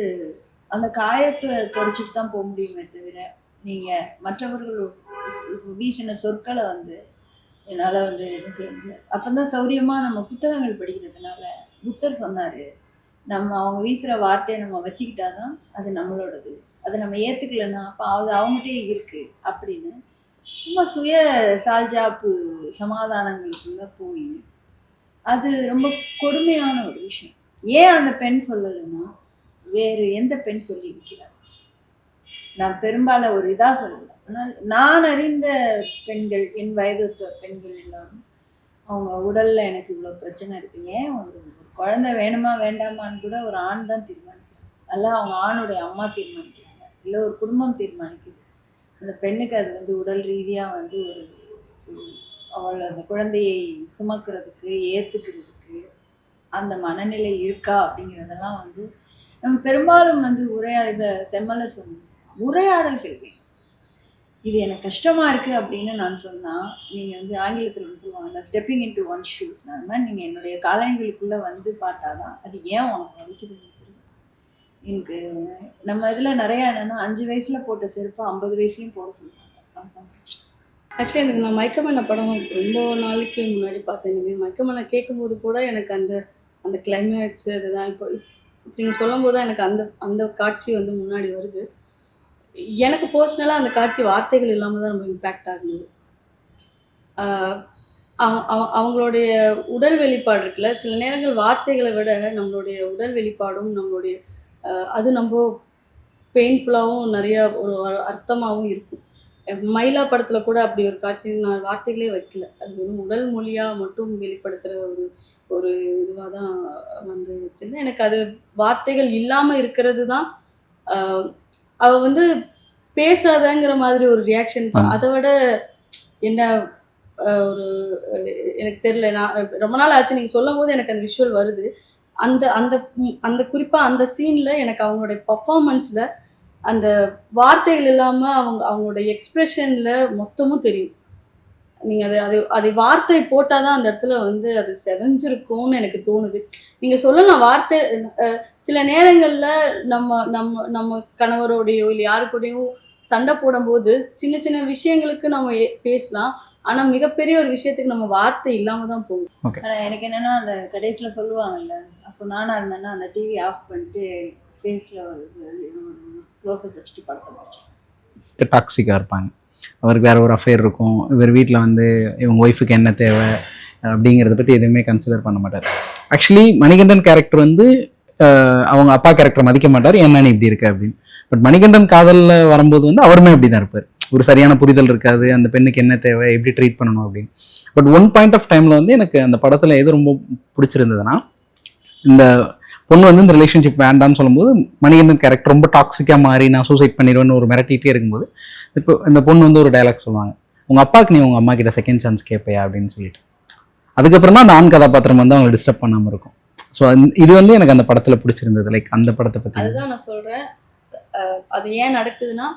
அந்த காயத்தை தொடச்சிட்டு தான் போக முடியுமே தவிர நீங்க மற்றவர்கள் வீசின சொற்களை வந்து என்னால் வந்து எதுவும் செய்ய முடியாது. அப்போதான் சௌரியமாக நம்ம புத்தகங்கள் படிக்கிறதுனால புத்தர் சொன்னார், நம்ம அவங்க வீசுகிற வார்த்தையை நம்ம வச்சுக்கிட்டாதான் அது நம்மளோடது, அதை நம்ம ஏற்றுக்கலன்னா அப்போ அது அவங்ககிட்டே இருக்குது அப்படின்னு சும்மா சுய சால்ஜாப்பு சமாதானங்களுக்குள்ளே போய் அது ரொம்ப கொடுமையான ஒரு விஷயம். ஏன் அந்த பெண் சொல்லலைன்னா வேறு எந்த பெண் சொல்லி இருக்கிறார்? நான் பெரும்பாலும் ஒரு இதாக சொல்லலை. ஆனால் நான் அறிந்த பெண்கள், என் வயது பெண்கள் எல்லாரும் அவங்க உடல்ல எனக்கு இவ்வளோ பிரச்சனை இருக்கு, ஏன் ஒரு குழந்தை வேணுமா வேண்டாமான்னு கூட ஒரு ஆண் தான் தீர்மானிக்கிறாங்க, அல்ல அவங்க ஆணுடைய அம்மா தீர்மானிக்கிறாங்க, இல்லை ஒரு குடும்பம் தீர்மானிக்குது. அந்த பெண்ணுக்கு அது வந்து உடல் ரீதியாக வந்து ஒரு அவள் அந்த குழந்தையை சுமக்கிறதுக்கு ஏற்றுக்கிறதுக்கு அந்த மனநிலை இருக்கா அப்படிங்கிறதெல்லாம் வந்து நம்ம பெரும்பாலும் வந்து செம்மலர் சொன்னோம், உரையாடல்கள் வேணும். இது எனக்கு கஷ்டமா இருக்கு அப்படின்னு நான் சொன்னா நீங்க வந்து ஆங்கிலத்தில் வந்து சொல்லுவாங்க stepping in to one shoes. அந்த மாதிரி நீங்க என்னுடைய காலணிகளுக்குள்ள வந்து பார்த்தாதான் அது ஏன் உனக்கு வலிக்குதுன்னு தெரியும். எனக்கு நம்ம இதுல நிறைய என்னன்னா 5 வயசுல போட்ட செருப்பை 50 வயசுலயும் போட சொல்லுவாங்க. அதுதான் பிரச்சனை. ஆக்சுவலி எனக்கு நான் மயக்கமண்ண படம் ரொம்ப நாளைக்கு முன்னாடி பார்த்தேன். எனக்கு மயக்கமண்ண கேட்கும்போது கூட எனக்கு அந்த அந்த கிளைமேக்ஸ் அதுதான் இப்போ நீங்கள் சொல்லும் போது தான் எனக்கு அந்த அந்த காட்சி வந்து முன்னாடி வருது. எனக்கு பர்சனலாக அந்த காட்சி வார்த்தைகள் இல்லாமல் தான் ரொம்ப இம்பேக்ட் ஆகுது. அவங்களுடைய உடல் வெளிப்பாடு இருக்குல்ல, சில நேரங்கள் வார்த்தைகளை விட நம்மளுடைய உடல் வெளிப்பாடும் நம்மளுடைய அது நம்ம பெயின்ஃபுல்லாகவும் நிறைய ஒரு அர்த்தமாகவும் இருக்கும். மயிலா படத்தில் கூட அப்படி ஒரு காட்சி நான் வார்த்தைகளே வைக்கல, அது ஒரு உடல் மொழியாக மட்டும் வெளிப்படுத்துகிற ஒரு ஒரு இதுவாக தான் வந்து வச்சுருந்தேன். எனக்கு அது வார்த்தைகள் இல்லாமல் இருக்கிறது தான் அவ வந்து பேசாதங்கிற மாதிரி ஒரு ரியாக்ஷன். அதை விட என்ன ஒரு எனக்கு தெரியல, நான் ரொம்ப நாள் ஆச்சு நீங்கள் சொல்லும் போது எனக்கு அந்த விஷுவல் வருது. அந்த அந்த அந்த குறிப்பாக அந்த சீனில் எனக்கு அவங்களுடைய பர்ஃபார்மன்ஸில் அந்த வார்த்தைகள் இல்லாமல் அவங்களோட எக்ஸ்ப்ரெஷனில் மொத்தமும் தெரியும். நீங்கள் அதை வார்த்தை போட்டால் தான் அந்த இடத்துல வந்து அது செதஞ்சிருக்கும்னு எனக்கு தோணுது. நீங்கள் சொல்லலாம் வார்த்தை சில நேரங்களில் நம்ம நம்ம நம்ம கணவரோடையோ இல்லை யாருக்கூடையோ சண்டை போடும்போது சின்ன சின்ன விஷயங்களுக்கு நம்ம பேசலாம், ஆனால் மிகப்பெரிய ஒரு விஷயத்துக்கு நம்ம வார்த்தை இல்லாமல் தான் போகும். ஆனால் எனக்கு என்னென்னா அந்த கடைசியில் சொல்லுவாங்கல்ல, அப்போ நானாக இருந்தேன்னா அந்த டிவி ஆஃப் பண்ணிட்டு ஃபேஸில் க்ளோஸப் வச்சுட்டு படத்தை வச்சேன். டாக்ஸிக்காக இருப்பாங்க, அவருக்கு வேற ஒரு அஃபேர் இருக்கும், இவர் வீட்டில் வந்து இவங்க ஒய்ஃபுக்கு என்ன தேவை அப்படிங்கிறத பற்றி எதுவுமே கன்சிடர் பண்ண மாட்டார். ஆக்சுவலி மணிகண்டன் கேரக்டர் வந்து அவங்க அப்பா கேரக்டர் மதிக்க மாட்டார், என்ன நீ இப்படி இருக்க அப்படின்னு. பட் மணிகண்டன் காதலில் வரும்போது வந்து அவருமே அப்படி தான் இருப்பார், ஒரு சரியான புரிதல் இருக்காது, அந்த பெண்ணுக்கு என்ன தேவை எப்படி ட்ரீட் பண்ணணும் அப்படின்னு. பட் ஒன் பாயிண்ட் ஆஃப் டைமில் வந்து எனக்கு அந்த படத்தில் எது ரொம்ப பிடிச்சிருந்ததுன்னா, இந்த பொண்ணு வந்து இந்த ரிலேஷன்ஷிப் வேண்டான்னு சொல்லும்போது மணிகண்டன் கேரக்டர் ரொம்ப டாக்ஸிக்காக மாறி நான் சூசைட் பண்ணிடுவேன்னு ஒரு மிரட்டிகிட்டே இருக்கும்போது இப்போ இந்த பொண்ணு வந்து ஒரு டைலாக் சொல்லுவாங்க, உங்கள் அப்பாவுக்கு நீ உங்கள் அம்மா கிட்ட செகண்ட் சான்ஸ் கேட்பையா அப்படின்னு சொல்லிட்டு. அதுக்கப்புறம் தான் அந்த ஆண் கதாபாத்திரம் வந்து அவங்க டிஸ்டர்ப் பண்ணாமல் இருக்கும். ஸோ இது வந்து எனக்கு அந்த படத்தில் பிடிச்சிருந்தது. லைக் அந்த படத்தை பற்றி அதுதான் நான் சொல்கிறேன். அது ஏன் நடக்குதுன்னா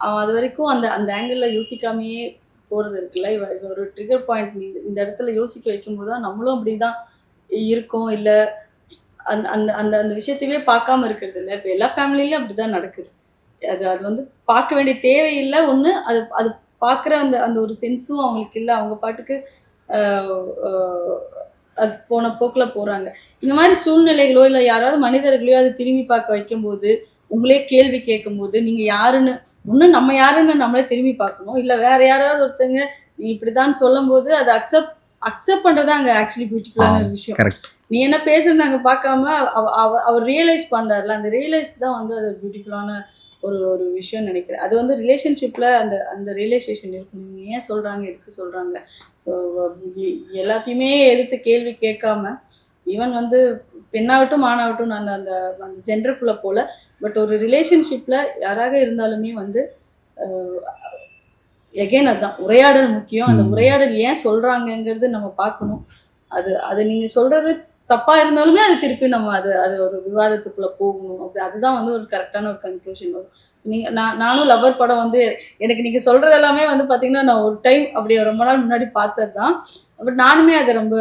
அவன் அது வரைக்கும் அந்த அந்த ஆங்கிளில் யோசிக்காமையே போகிறது இருக்குல்ல, இது ஒரு ட்ரிகர் பாயிண்ட் இந்த இடத்துல யோசிக்க வைக்கும்போது தான் நம்மளும் அப்படி தான் இருக்கோம். இல்லை அந்த அந்த அந்த அந்த விஷயத்தையே பார்க்காம இருக்கிறது இல்லை. இப்போ எல்லா ஃபேமிலியிலும் அப்படி தான் நடக்குது. அது அது வந்து பார்க்க வேண்டிய தேவையில்லை. ஒன்று அது அது பார்க்குற அந்த அந்த ஒரு சென்ஸும் அவங்களுக்கு இல்லை, அவங்க பாட்டுக்கு அது போன போக்கில் போகிறாங்க. இந்த மாதிரி சூழ்நிலைகளோ இல்லை யாராவது மனிதர்களையோ அது திரும்பி பார்க்க வைக்கும்போது, உங்களே கேள்வி கேட்கும்போது நீங்கள் யாருன்னு ஒன்று நம்ம யாருன்னு நம்மளே திரும்பி பார்க்கணும், இல்லை வேற யாராவது ஒருத்தங்க நீ இப்படிதான் சொல்லும் போது அதை அக்செப்ட் பண்ணுறது அங்கே ஆக்சுவலி பியூட்டிஃபுல்லான ஒரு விஷயம். நீ என்ன பேசுறது அங்கே பார்க்காம அவர் ரியலைஸ் பண்ணுறாருல, அந்த ரியலைஸ் தான் வந்து அது பியூட்டிஃபுல்லான ஒரு ஒரு விஷயம் நினைக்கிறேன். அது வந்து ரிலேஷன்ஷிப்பில் அந்த அந்த ரியலைசேஷன் இருக்கும். இவங்க ஏன் சொல்கிறாங்க, எதுக்கு சொல்கிறாங்க. ஸோ எல்லாத்தையுமே எதிர்த்து கேள்வி கேட்காம, ஈவன் வந்து பெண்ணாகட்டும் ஆணாகட்டும் நான் அந்த அந்த ஜெண்டருக்குள்ளே போகல. பட் ஒரு ரிலேஷன்ஷிப்பில் யாராக இருந்தாலுமே வந்து எகைன் அதுதான் உரையாடல் முக்கியம். அந்த உரையாடல் ஏன் சொல்கிறாங்கங்கிறது நம்ம பார்க்கணும். அது நீங்கள் சொல்கிறது தப்பாக இருந்தாலுமே அது திருப்பி நம்ம அது ஒரு விவாதத்துக்குள்ளே போகணும். அதுதான் வந்து ஒரு கரெக்டான ஒரு கன்க்ளூஷன் வரும். நானும் லவ்வர் படம் வந்து எனக்கு நீங்கள் சொல்கிறது எல்லாமே வந்து பார்த்தீங்கன்னா நான் ஒரு டைம் அப்படி ரொம்ப நாள் முன்னாடி பார்த்தது தான். பட் நானுமே அதை ரொம்ப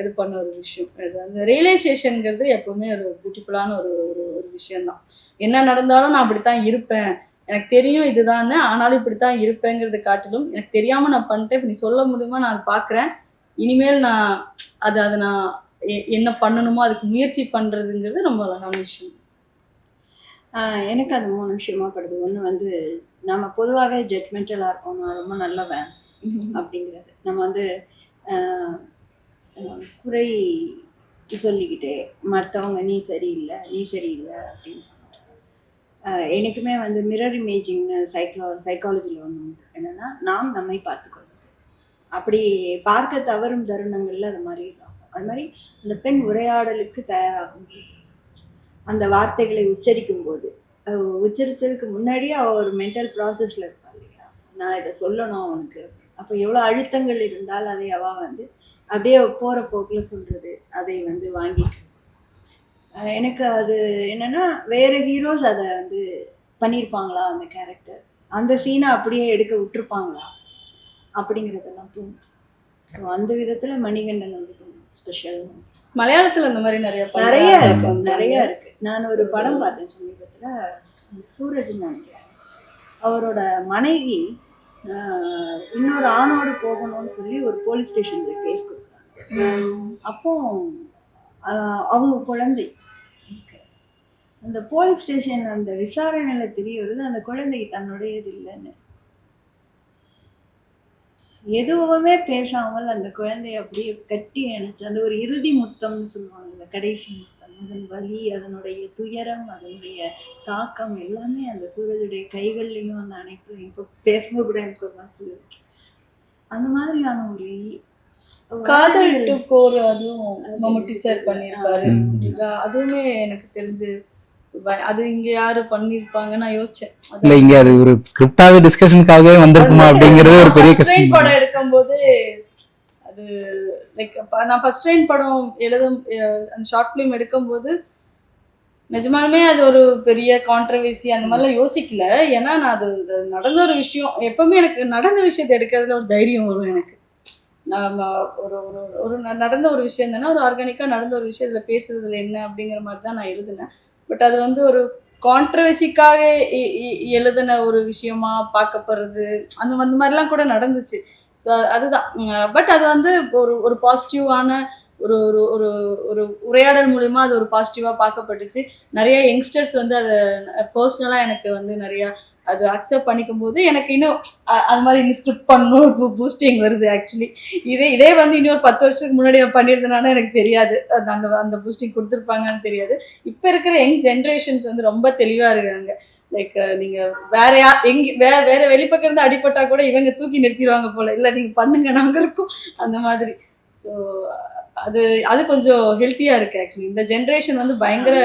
இது பண்ண ஒரு விஷயம். அது அந்த ரியலைசேஷனுங்கிறது எப்போவுமே ஒரு பியூட்டிஃபுல்லான ஒரு ஒரு ஒரு விஷயம்தான். என்ன நடந்தாலும் நான் அப்படித்தான் இருப்பேன், எனக்கு தெரியும் இதுதான்னு, ஆனாலும் இப்படித்தான் இருப்பேங்கிறது காட்டிலும் எனக்கு தெரியாமல் நான் பண்ணிட்டேன், இப்போ நீ சொல்ல முடியுமா, நான் அதை பார்க்குறேன், இனிமேல் நான் அதை நான் என்ன பண்ணணுமோ அதுக்கு முயற்சி பண்ணுறதுங்கிறது ரொம்ப அழகான விஷயம். எனக்கு அது 3 விஷயமா படுது. ஒன்று வந்து நம்ம பொதுவாகவே ஜட்மெண்டலாக இருக்கோம், நான் ரொம்ப நல்லவன் அப்படிங்கிறது. நம்ம வந்து குறை சொல்லிக்கிட்டே மற்றவங்க நீ சரியில்லை அப்படின்னு சொல்லிட்டு எனக்குமே வந்து மிரர் இமேஜிங்னு சைக்காலஜியில் ஒன்று உண்டு. என்னென்னா நாம் நம்மை பார்த்துக்கொள்வது. அப்படி பார்க்க தவறும் தருணங்களில் அது மாதிரி இருக்கும். அது மாதிரி அந்த பெண் உரையாடலுக்கு தயாராகும் அந்த வார்த்தைகளை உச்சரிக்கும் போது உச்சரித்ததுக்கு முன்னாடியே அவள் ஒரு மென்டல் ப்ராசஸில் இருப்பாள் இல்லையா, நான் இதை சொல்லணும் அவனுக்கு. அப்போ எவ்வளோ அழுத்தங்கள் இருந்தால் அதை அவள் வந்து அப்படியே போகிற போக்கில் சொல்கிறது, அதை வந்து வாங்கிக்க. எனக்கு அது என்னென்னா வேறு ஹீரோஸ் அதை வந்து பண்ணியிருப்பாங்களா, அந்த கேரக்டர் அந்த சீனை அப்படியே எடுக்க விட்டுருப்பாங்களா அப்படிங்கிறதெல்லாம் தோணும். ஸோ அந்த விதத்தில் மணிகண்டன் வந்து ஸ்பெஷல். மலையாளத்தில் அந்த மாதிரி நிறைய இருக்கு. நான் ஒரு படம் பார்த்தேன் சமீபத்தில், சூரஜ்னு நினைக்கிறேன். அவரோட மனைவி இன்னொரு ஆணோடு போகணும்னு சொல்லி ஒரு போலீஸ் ஸ்டேஷனில் கேஸ் கொடுத்தாங்க. அப்போ அவங்க குழந்தை அந்த போலீஸ் ஸ்டேஷன் அந்த விசாரணையில் தெரிய வருது அந்த குழந்தை தன்னுடையது இல்லைன்னு. எதுவுமே பேசாமல் அந்த குழந்தைய அப்படியே கட்டி அணைச்சு அந்த ஒரு இறுதி முத்தம்னு சொல்லுவாங்கல்ல, கடைசி முத்தம், அதன் வலி, அதனுடைய துயரம், அதனுடைய தாக்கம் எல்லாமே அந்த சூரஜுடைய கைகள்லையும் அந்த அணைப்புலையும். இப்போ பேசும்போது கூட எனக்கு ஒரு மாதிரி அந்த மாதிரியான ஒரு காதல் டு கோர் அதுவும் மம்முட்டி சார் பண்ணியிருப்பாரு. அதுவுமே எனக்கு தெரிஞ்சு அது இங்க யாரு பண்ணிருப்பாங்க நான் யோசிச்சேன். இல்ல இங்க அது ஒரு ஸ்கிரிப்டாவே டிஸ்கஷனுக்காகவே வந்திருக்குமா அப்படிங்கிறது ஒரு பெரிய கஷ்டம். படம் எடுக்கும்போது அது லைக் நான் ஃபர்ஸ்ட் டைம் படம் அந்த ஷார்ட் ஃபிலிம் எடுக்கும்போது நிஜமாலுமே அது ஒரு பெரிய கான்ட்ரவர்சி அந்த மாதிரிலாம் யோசிக்கல. ஏன்னா நான் அது நடந்த ஒரு விஷயம், எப்பவுமே எனக்கு நடந்த விஷயத்தை எடுக்கிறதுல ஒரு தைரியம் வரும் எனக்கு. நம்ம ஒரு ஒரு நடந்த ஒரு விஷயம் தானே, ஒரு ஆர்கானிக்காக நடந்த ஒரு விஷயம் இதில் பேசுறதுல என்ன அப்படிங்கிற மாதிரி தான் நான் எழுதினேன். பட் அது வந்து ஒரு கான்ட்ரவர்சிக்காக எழுதின ஒரு விஷயமா பார்க்கப்படுறது அந்த மாதிரிலாம் கூட நடந்துச்சு. ஸோ அதுதான். பட் அது வந்து ஒரு பாசிட்டிவான ஒரு ஒரு ஒரு ஒரு உரையாடல் மூலமா அது ஒரு பாசிட்டிவாக பார்க்கப்பட்டுச்சு. நிறைய யங்ஸ்டர்ஸ் வந்து அதை பர்சனலாக எனக்கு வந்து நிறையா அது அக்செப்ட் பண்ணிக்கும் போது எனக்கு இன்னும் அது மாதிரி இன்னும் ஸ்கிரிப்ட் பண்ணணும் பூஸ்டிங் வருது. ஆக்சுவலி இதே வந்து இன்னொரு 10 வருஷத்துக்கு முன்னாடி நான் பண்ணியிருந்தேனால எனக்கு தெரியாது, அந்த பூஸ்டிங் கொடுத்துருப்பாங்கன்னு தெரியாது. இப்போ இருக்கிற யங் ஜென்ரேஷன்ஸ் வந்து ரொம்ப தெளிவாக இருக்காங்க. லைக் நீங்கள் வேற வெளிப்பக்கம் இருந்து அடிப்பட்டா கூட இவங்க தூக்கி நிறுத்திடுவாங்க போல, இல்லை நீங்கள் பண்ணுங்க நாங்கள் இருக்கோம் அந்த மாதிரி. ஸோ அது கொஞ்சம் ஹெல்த்தியாக இருக்குது. ஆக்சுவலி இந்த ஜென்ரேஷன் வந்து பயங்கர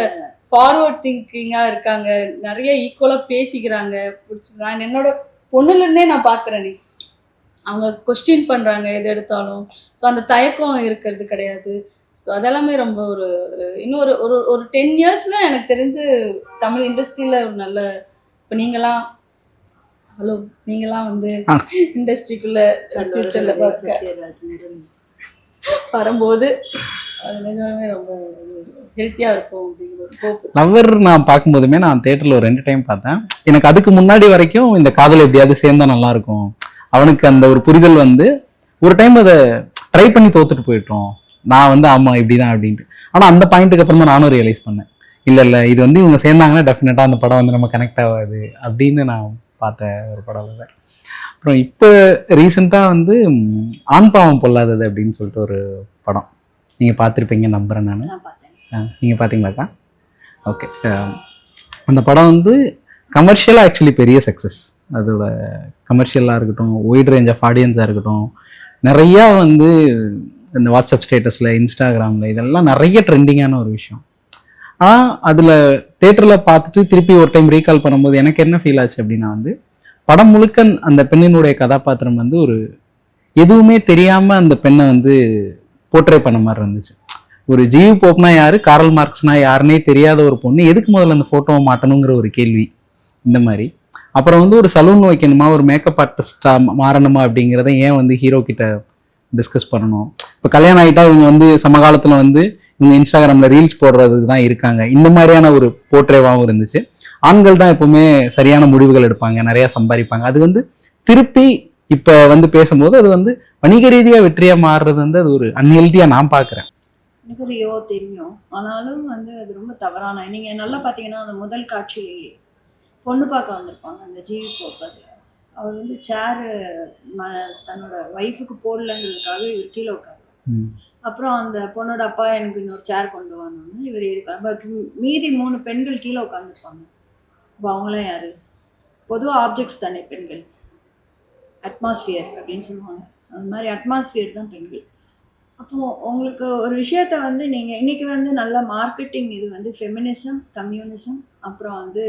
ஃபார்வர்ட் திங்கிங்காக இருக்காங்க, நிறைய ஈக்குவலாக பேசிக்கிறாங்க, பிடிச்சிக்கிறாங்க. என்னோட பொண்ணுலேருந்தே நான் பார்க்குறேன், அவங்க கொஸ்டின் பண்ணுறாங்க எது எடுத்தாலும். ஸோ அந்த தயக்கம் இருக்கிறது கிடையாது. ஸோ அதெல்லாமே ரொம்ப இன்னும் ஒரு 10 இயர்ஸில் எனக்கு தெரிஞ்சு தமிழ் இண்டஸ்ட்ரியில் ஒரு நல்ல, இப்போ நீங்களாம் வந்து இண்டஸ்ட்ரிக்குள்ளே ஃபியூச்சரில் வரும்போது அது நிஜமே ரொம்ப ஹெல்த்தியாக இருக்கும் அப்படிங்கிற ஒரு ஹோப். லவ்வர் நான் பார்க்கும்போதுமே நான் தேட்டரில் ஒரு 2 டைம் பார்த்தேன். எனக்கு அதுக்கு முன்னாடி வரைக்கும் இந்த காதல் எப்படியாவது சேர்ந்தா நல்லா இருக்கும், அவனுக்கு அந்த ஒரு புரிதல் வந்து ஒரு டைம் அதை ட்ரை பண்ணி தோத்துட்டு போயிட்டோம். நான் வந்து ஆமாம் இப்படிதான் அப்படின்ட்டு. ஆனால் அந்த பாயிண்ட்டுக்கு அப்புறம் தான் நானும் ரியலைஸ் பண்ணேன், இல்லை இது வந்து இவங்க சேர்ந்தாங்கன்னா டெஃபினட்டாக அந்த படம் வந்து நம்ம கனெக்ட் ஆகாது அப்படின்னு நான் பார்த்த ஒரு படம் இல்லை. அப்புறம் இப்போ ரீசெண்டாக வந்து ஆண் பாவம் பொல்லாதது அப்படின்னு சொல்லிட்டு ஒரு படம் நீங்கள் பார்த்துருப்பீங்க நம்புகிறேன் நான். நீங்கள் பார்த்தீங்களாக்கா? ஓகே. அந்த படம் வந்து கமர்ஷியலாக ஆக்சுவலி பெரிய சக்ஸஸ். அதோட கமர்ஷியலாக இருக்கட்டும், ஒயிட் ரேஞ்ச் ஆஃப் ஆடியன்ஸாக இருக்கட்டும், நிறையா வந்து இந்த வாட்ஸ்அப் ஸ்டேட்டஸில், இன்ஸ்டாகிராமில் இதெல்லாம் நிறைய ட்ரெண்டிங்கான ஒரு விஷயம். ஆனால் அதில் தேட்டரில் பார்த்துட்டு திருப்பி ஒரு டைம் ரீகால் பண்ணும்போது எனக்கு என்ன ஃபீல் ஆச்சு அப்படின்னா வந்து, படம் முழுக்க அந்த பெண்ணினுடைய கதாபாத்திரம் வந்து ஒரு எதுவுமே தெரியாமல் அந்த பெண்ணை வந்து போர்ட்ரே பண்ண மாதிரி இருந்துச்சு. ஒரு ஜியு போப்னா யாரு, காரல் மார்க்ஸ்னா யாருன்னே தெரியாத ஒரு பொண்ணு எதுக்கு முதல்ல அந்த ஃபோட்டோவை மாட்டணுங்கிற ஒரு கேள்வி. இந்த மாதிரி அப்புறம் வந்து ஒரு சலூன் வைக்கணுமா, ஒரு மேக்கப் ஆர்டிஸ்டா மாறணுமா அப்படிங்கிறத ஏன் வந்து ஹீரோ கிட்ட டிஸ்கஸ் பண்ணணும். இப்போ கல்யாணம் ஆகிட்டா இவங்க வந்து சமகாலத்தில் வந்து இவங்க இன்ஸ்டாகிராமில் ரீல்ஸ் போடுறதுக்கு தான் இருக்காங்க, இந்த மாதிரியான ஒரு போர்ட்ரேவாகவும் இருந்துச்சு. ஆண்கள் தான் எப்பவுமே சரியான முடிவுகள் எடுப்பாங்க, நிறையா சம்பாதிப்பாங்க. அது வந்து திருப்பி இப்போ வந்து பேசும்போது அது வந்து வணிக ரீதியாக வெற்றியாக மாறுறது வந்து அது ஒரு அன்ஹெல்தியாக நான் பார்க்குறேன். எனக்கு ரியோ தெரியும், ஆனாலும் வந்து அது ரொம்ப தவறான. நீங்கள் நல்லா பார்த்தீங்கன்னா அந்த முதல் காட்சியிலேயே பொண்ணு பார்க்க வந்திருப்பாங்க அந்த ஜிவி போப்பதில். அவர் வந்து சேரு தன்னோட ஒய்ஃபுக்கு போடலங்கிறதுக்காக இவர் கீழே உட்காரு. அப்புறம் அந்த பொண்ணோட அப்பா எனக்கு இன்னொரு சேர் கொண்டு வரணும்னு இவர் இருக்காங்க. மீதி 3 பெண்கள் கீழே உட்காந்துருப்பாங்க. இப்போ அவங்களாம் யாரு? பொதுவாக ஆப்ஜெக்ட்ஸ் தானே பெண்கள், அட்மாஸ்பியர் அப்படின்னு சொல்லுவாங்க. அந்த மாதிரி அட்மாஸ்பியர் தான் பெண்கள். அப்போது உங்களுக்கு ஒரு விஷயத்த வந்து நீங்கள் இன்றைக்கி வந்து நல்ல மார்க்கெட்டிங் இது வந்து ஃபெமினிசம், கம்யூனிசம், அப்புறம் வந்து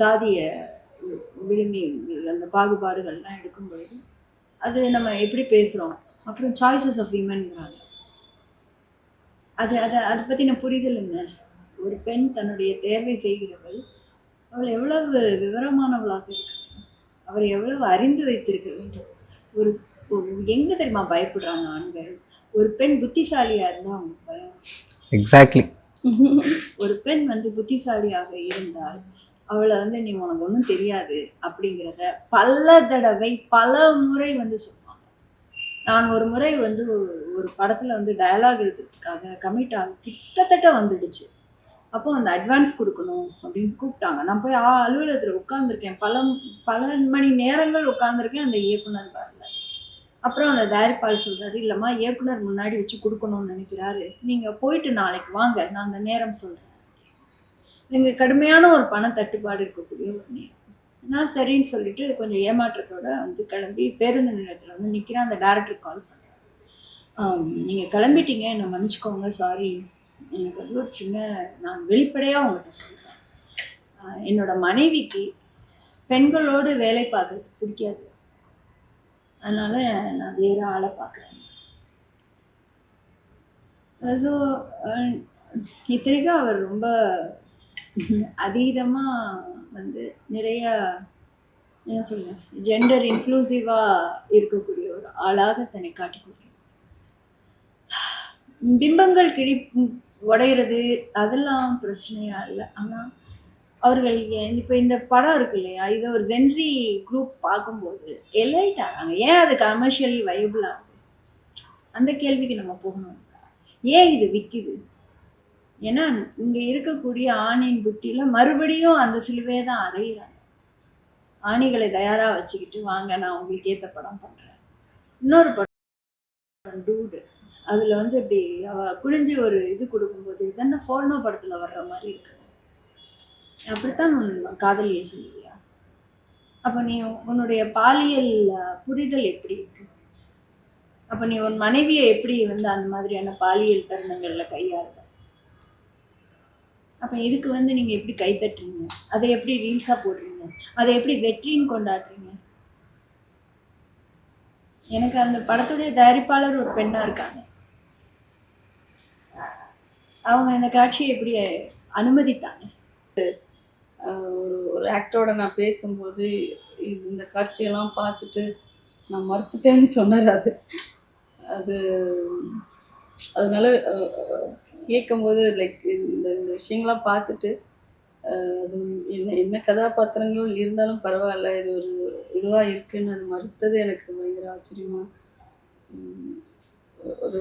சாதிய விழுமி அந்த பாகுபாடுகள்லாம் எடுக்கும்பொழுது அது நம்ம எப்படி பேசுகிறோம். அப்புறம் சாய்ஸஸ் ஆஃப் விமன்ங்கிறாங்க. அதை பற்றின புரிதல் என்ன? ஒரு பெண் தன்னுடைய தேர்வை செய்கிறவள் அவள் எவ்வளவு விவரமானவளாக இருக்க வேண்டும், அவள் எவ்வளவு அறிந்து வைத்திருக்க வேண்டும். ஒரு எங்கே தெரியுமா பயப்படுறாங்க ஆண்கள்? ஒரு பெண் புத்திசாலியாக இருந்தால் அவங்களுக்கு பயம். எக்ஸாக்ட்லி. ஒரு பெண் வந்து புத்திசாலியாக இருந்தால் அவளை வந்து நீ உனக்கு ஒன்றும் தெரியாது அப்படிங்கிறத பல தடவை பல முறை வந்து சொல்லுவாங்க. நான் ஒரு முறை வந்து ஒரு படத்தில் வந்து டயலாக் எழுதுறதுக்காக கமிட் ஆக கிட்டத்தட்ட வந்துடுச்சு. அப்போ அந்த அட்வான்ஸ் கொடுக்கணும் அப்படின்னு கூப்பிட்டாங்க. நான் போய் அலுவலகத்தில் உட்காந்துருக்கேன், பல மணி நேரங்கள் உட்காந்துருக்கேன். அந்த இயக்குனர் வரல. அப்புறம் அந்த தயாரிப்பாளர் சொல்கிறாரு, இல்லைம்மா இயக்குனர் முன்னாடி வச்சு கொடுக்கணும்னு நினைக்கிறாரு, நீங்கள் போயிட்டு நாளைக்கு வாங்க, நான் அந்த நேரம் சொல்கிறேன். நீங்கள் கடுமையான ஒரு பண தட்டுப்பாடு இருக்கக்கூடிய ஒரு நேரம். நான் சரின்னு சொல்லிட்டு கொஞ்சம் ஏமாற்றத்தோட வந்து கிளம்பி பேருந்து நிலையத்தில் வந்து நிற்கிறேன். அந்த டேரக்டருக்கு கால் பண்ணுறேன், நீங்கள் கிளம்பிட்டீங்க, என்னை மன்னிச்சுக்கோங்க, சாரி, எனக்கு வந்து ஒரு சின்ன, நான் வெளிப்படையாக உங்கள்கிட்ட சொல்கிறேன், என்னோட மனைவிக்கு பெண்களோடு வேலை பார்க்குறதுக்கு பிடிக்காது, அதனால் நான் வேறு ஆளை பார்க்குறேன். அது இத்தனைக்கும் அவர் ரொம்ப அதீதமாக வந்து நிறைய என்ன சொல்ல ஜெண்டர் இன்க்ளூசிவாக இருக்கக்கூடிய ஒரு ஆளாக தன்னை காட்டி கொடுக்கிறார். பிம்பங்கள் உடையிறது அதெல்லாம் பிரச்சனையா இல்லை. ஆனால் அவர்கள் இப்போ இந்த படம் இருக்கு இல்லையா, இதை ஒரு ஜென்சி குரூப் பார்க்கும்போது எலைட் ஆகிறாங்க. ஏன் அது கமர்ஷியலி வயபிள் ஆகுது? அந்த கேள்விக்கு நம்ம போகணும். ஏன் இது விற்கிது? ஏன்னா இங்கே இருக்கக்கூடிய ஆணின் புத்தியில் மறுபடியும் அந்த சிலுவையை தான் அறையிறாங்க. ஆணிகளை தயாராக வச்சுக்கிட்டு வாங்க, நான் உங்களுக்கு ஏற்ற படம் பண்ணுறேன். இன்னொரு படம் டூடு, அதில் வந்து இப்படி குடிஞ்சு ஒரு இது கொடுக்கும்போது இதென்ன ஃபோர்னோ படத்தில் வர்ற மாதிரி இருக்கு. அப்படித்தான் காதலியை சொல்லுவியா? அப்போ நீ உன்னுடைய பாலியல் புரிதல் எப்படி இருக்கு? அப்போ நீ உன் மனைவியை எப்படி வந்து அந்த மாதிரியான பாலியல் தருணங்களில் கையாளுற? அப்போ இதுக்கு வந்து நீங்கள் எப்படி கைத்தட்டுறீங்க? அதை எப்படி ரீல்ஸாக போடுறீங்க? அதை எப்படி வெற்றின்னு கொண்டாடுறீங்க? எனக்கு அந்த படத்துடைய தயாரிப்பாளர் ஒரு பெண்ணாக இருக்காங்க. அவங்க இந்த காட்சியை எப்படி அனுமதித்தாங்க? ஒரு ஆக்டரோட நான் பேசும்போது இந்த காட்சியெல்லாம் பார்த்துட்டு நான் மறுத்துட்டேன்னு சொன்னார். அது அதனால கேட்கும்போது லைக் இந்த விஷயங்கள்லாம் பார்த்துட்டு அது என்ன கதாபாத்திரங்களும் இருந்தாலும் பரவாயில்ல, இது ஒரு இதுவாக இருக்குன்னு அது மறுத்தது எனக்கு பயங்கர ஆச்சரியமாக ஒரு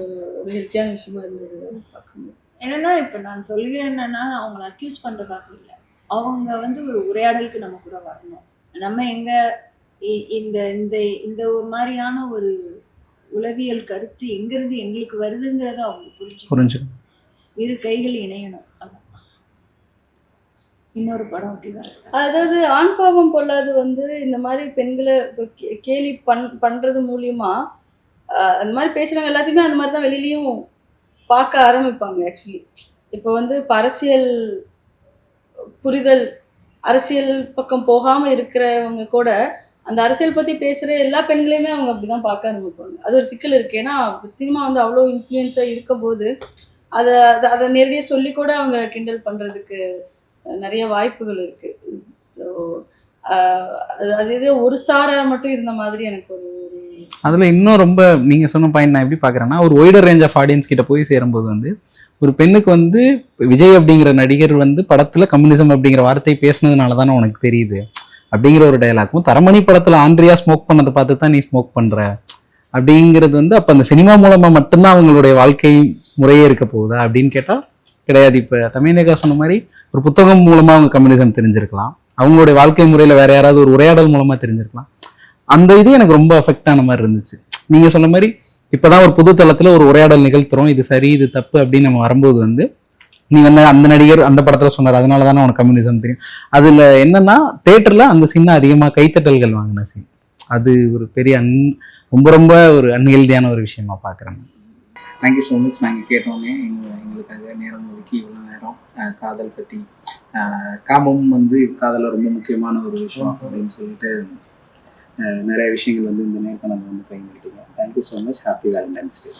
ஹெல்த்தியான விஷயமா இருந்தது அது பார்க்கும்போது. என்னென்னா இப்போ நான் சொல்கிறேன் என்னென்னா, அவங்கள அக்யூஸ் பண்ணுறதாக இல்லை, அவங்க வந்து ஒரு உரையாடலுக்கு நம்ம கூட வரணும். நம்ம எங்கே இந்த இந்த இந்த ஒரு மாதிரியான ஒரு உளவியல் கருத்து எங்கேருந்து எங்களுக்கு வருதுங்கிறத அவங்க புரிஞ்சுக்கணும். இரு கைகள் இணையணும். அதான் இன்னொரு படம் அப்படி தான். அதாவது ஆண் பாவம் பொல்லாது வந்து இந்த மாதிரி பெண்களை இப்ப கேலி பண்றது மூலியமா அந்த மாதிரி பேசுறவங்க எல்லாத்தையுமே அந்த மாதிரி தான் வெளியிலயும் பார்க்க ஆரம்பிப்பாங்க ஆக்சுவலி. இப்போ வந்து இப்போ அரசியல் புரிதல், அரசியல் பக்கம் போகாம இருக்கிறவங்க கூட அந்த அரசியல் பத்தி பேசுற எல்லா பெண்களையுமே அவங்க அப்படிதான் பார்க்க ஆரம்பிப்பாங்க. அது ஒரு சிக்கல் இருக்கு. ஏன்னா சினிமா வந்து அவ்வளோ இன்ஃப்ளூயன்ஸா இருக்கும் போது அதை அதை நேரடியாக சொல்லி கூட அவங்க கிண்டல் பண்றதுக்கு நிறைய வாய்ப்புகள் இருக்கு. ஸோ அது இது ஒரு சாரா மட்டும் இருந்த மாதிரி எனக்கு ஒரு அதுல இன்னும் ரொம்ப நீங்க சொன்ன பாயிண்ட் நான் எப்படி பாக்குறேன்னா, ஒரு ஒய்டர் ரேஞ்ச் ஆஃப் ஆடியன்ஸ் கிட்ட போய் சேரும்போது வந்து ஒரு பெண்ணுக்கு வந்து விஜய் அப்படிங்கிற நடிகர் வந்து படத்துல கம்யூனிசம் அப்படிங்கிற வார்த்தை பேசுனதுனால தானே உனக்கு தெரியுது அப்படிங்கிற ஒரு டயலாக்கும், தரமணி படத்துல ஆண்ட்ரியா ஸ்மோக் பண்ணதை பார்த்து தான் நீ ஸ்மோக் பண்ற அப்படிங்கிறது வந்து அப்ப அந்த சினிமா மூலமா மட்டும்தான் அவங்களுடைய வாழ்க்கை முறையே இருக்க போகுதா அப்படின்னு கேட்டா கிடையாது. இப்ப தமிழக சொன்ன மாதிரி ஒரு புத்தகம் மூலமா அவங்க கம்யூனிசம் தெரிஞ்சிருக்கலாம், அவங்களுடைய வாழ்க்கை முறையில வேற யாராவது ஒரு உரையாடல் மூலமா தெரிஞ்சிருக்கலாம். அந்த இது எனக்கு ரொம்ப அஃபெக்ட் ஆன மாதிரி இருந்துச்சு. நீங்க சொன்ன மாதிரி இப்பதான் ஒரு புது தளத்துல ஒரு உரையாடல் நிகழ்த்துறோம், இது சரி இது தப்பு அப்படின்னு நம்ம வரும்போது வந்து நீ வந்து அந்த நடிகர் அந்த படத்துல சொன்னார் அதனாலதானே உனக்கு கம்யூனிசம் தெரியும். அதுல என்னன்னா தியேட்டர்ல அந்த சீன் அதிகமா கைத்தட்டல்கள் வாங்கின சீன், அது ஒரு பெரிய ரொம்ப ரொம்ப ஒரு அன்ஹெல்தியான ஒரு விஷயமா பாக்குறேன். Thank you so much. நாங்கள் கேட்டோன்னே எங்களுக்காக நேரம் ஒதுக்கி இவ்வளோ நேரம் காதல் பற்றி, காமம் வந்து காதலில் ரொம்ப முக்கியமான ஒரு விஷயம் அப்படின்னு சொல்லிட்டு நிறைய விஷயங்கள் வந்து இந்த நேர்காணல் வந்து பயன்படுத்திக்கலாம். Thank you so much. Happy Valentine's டே.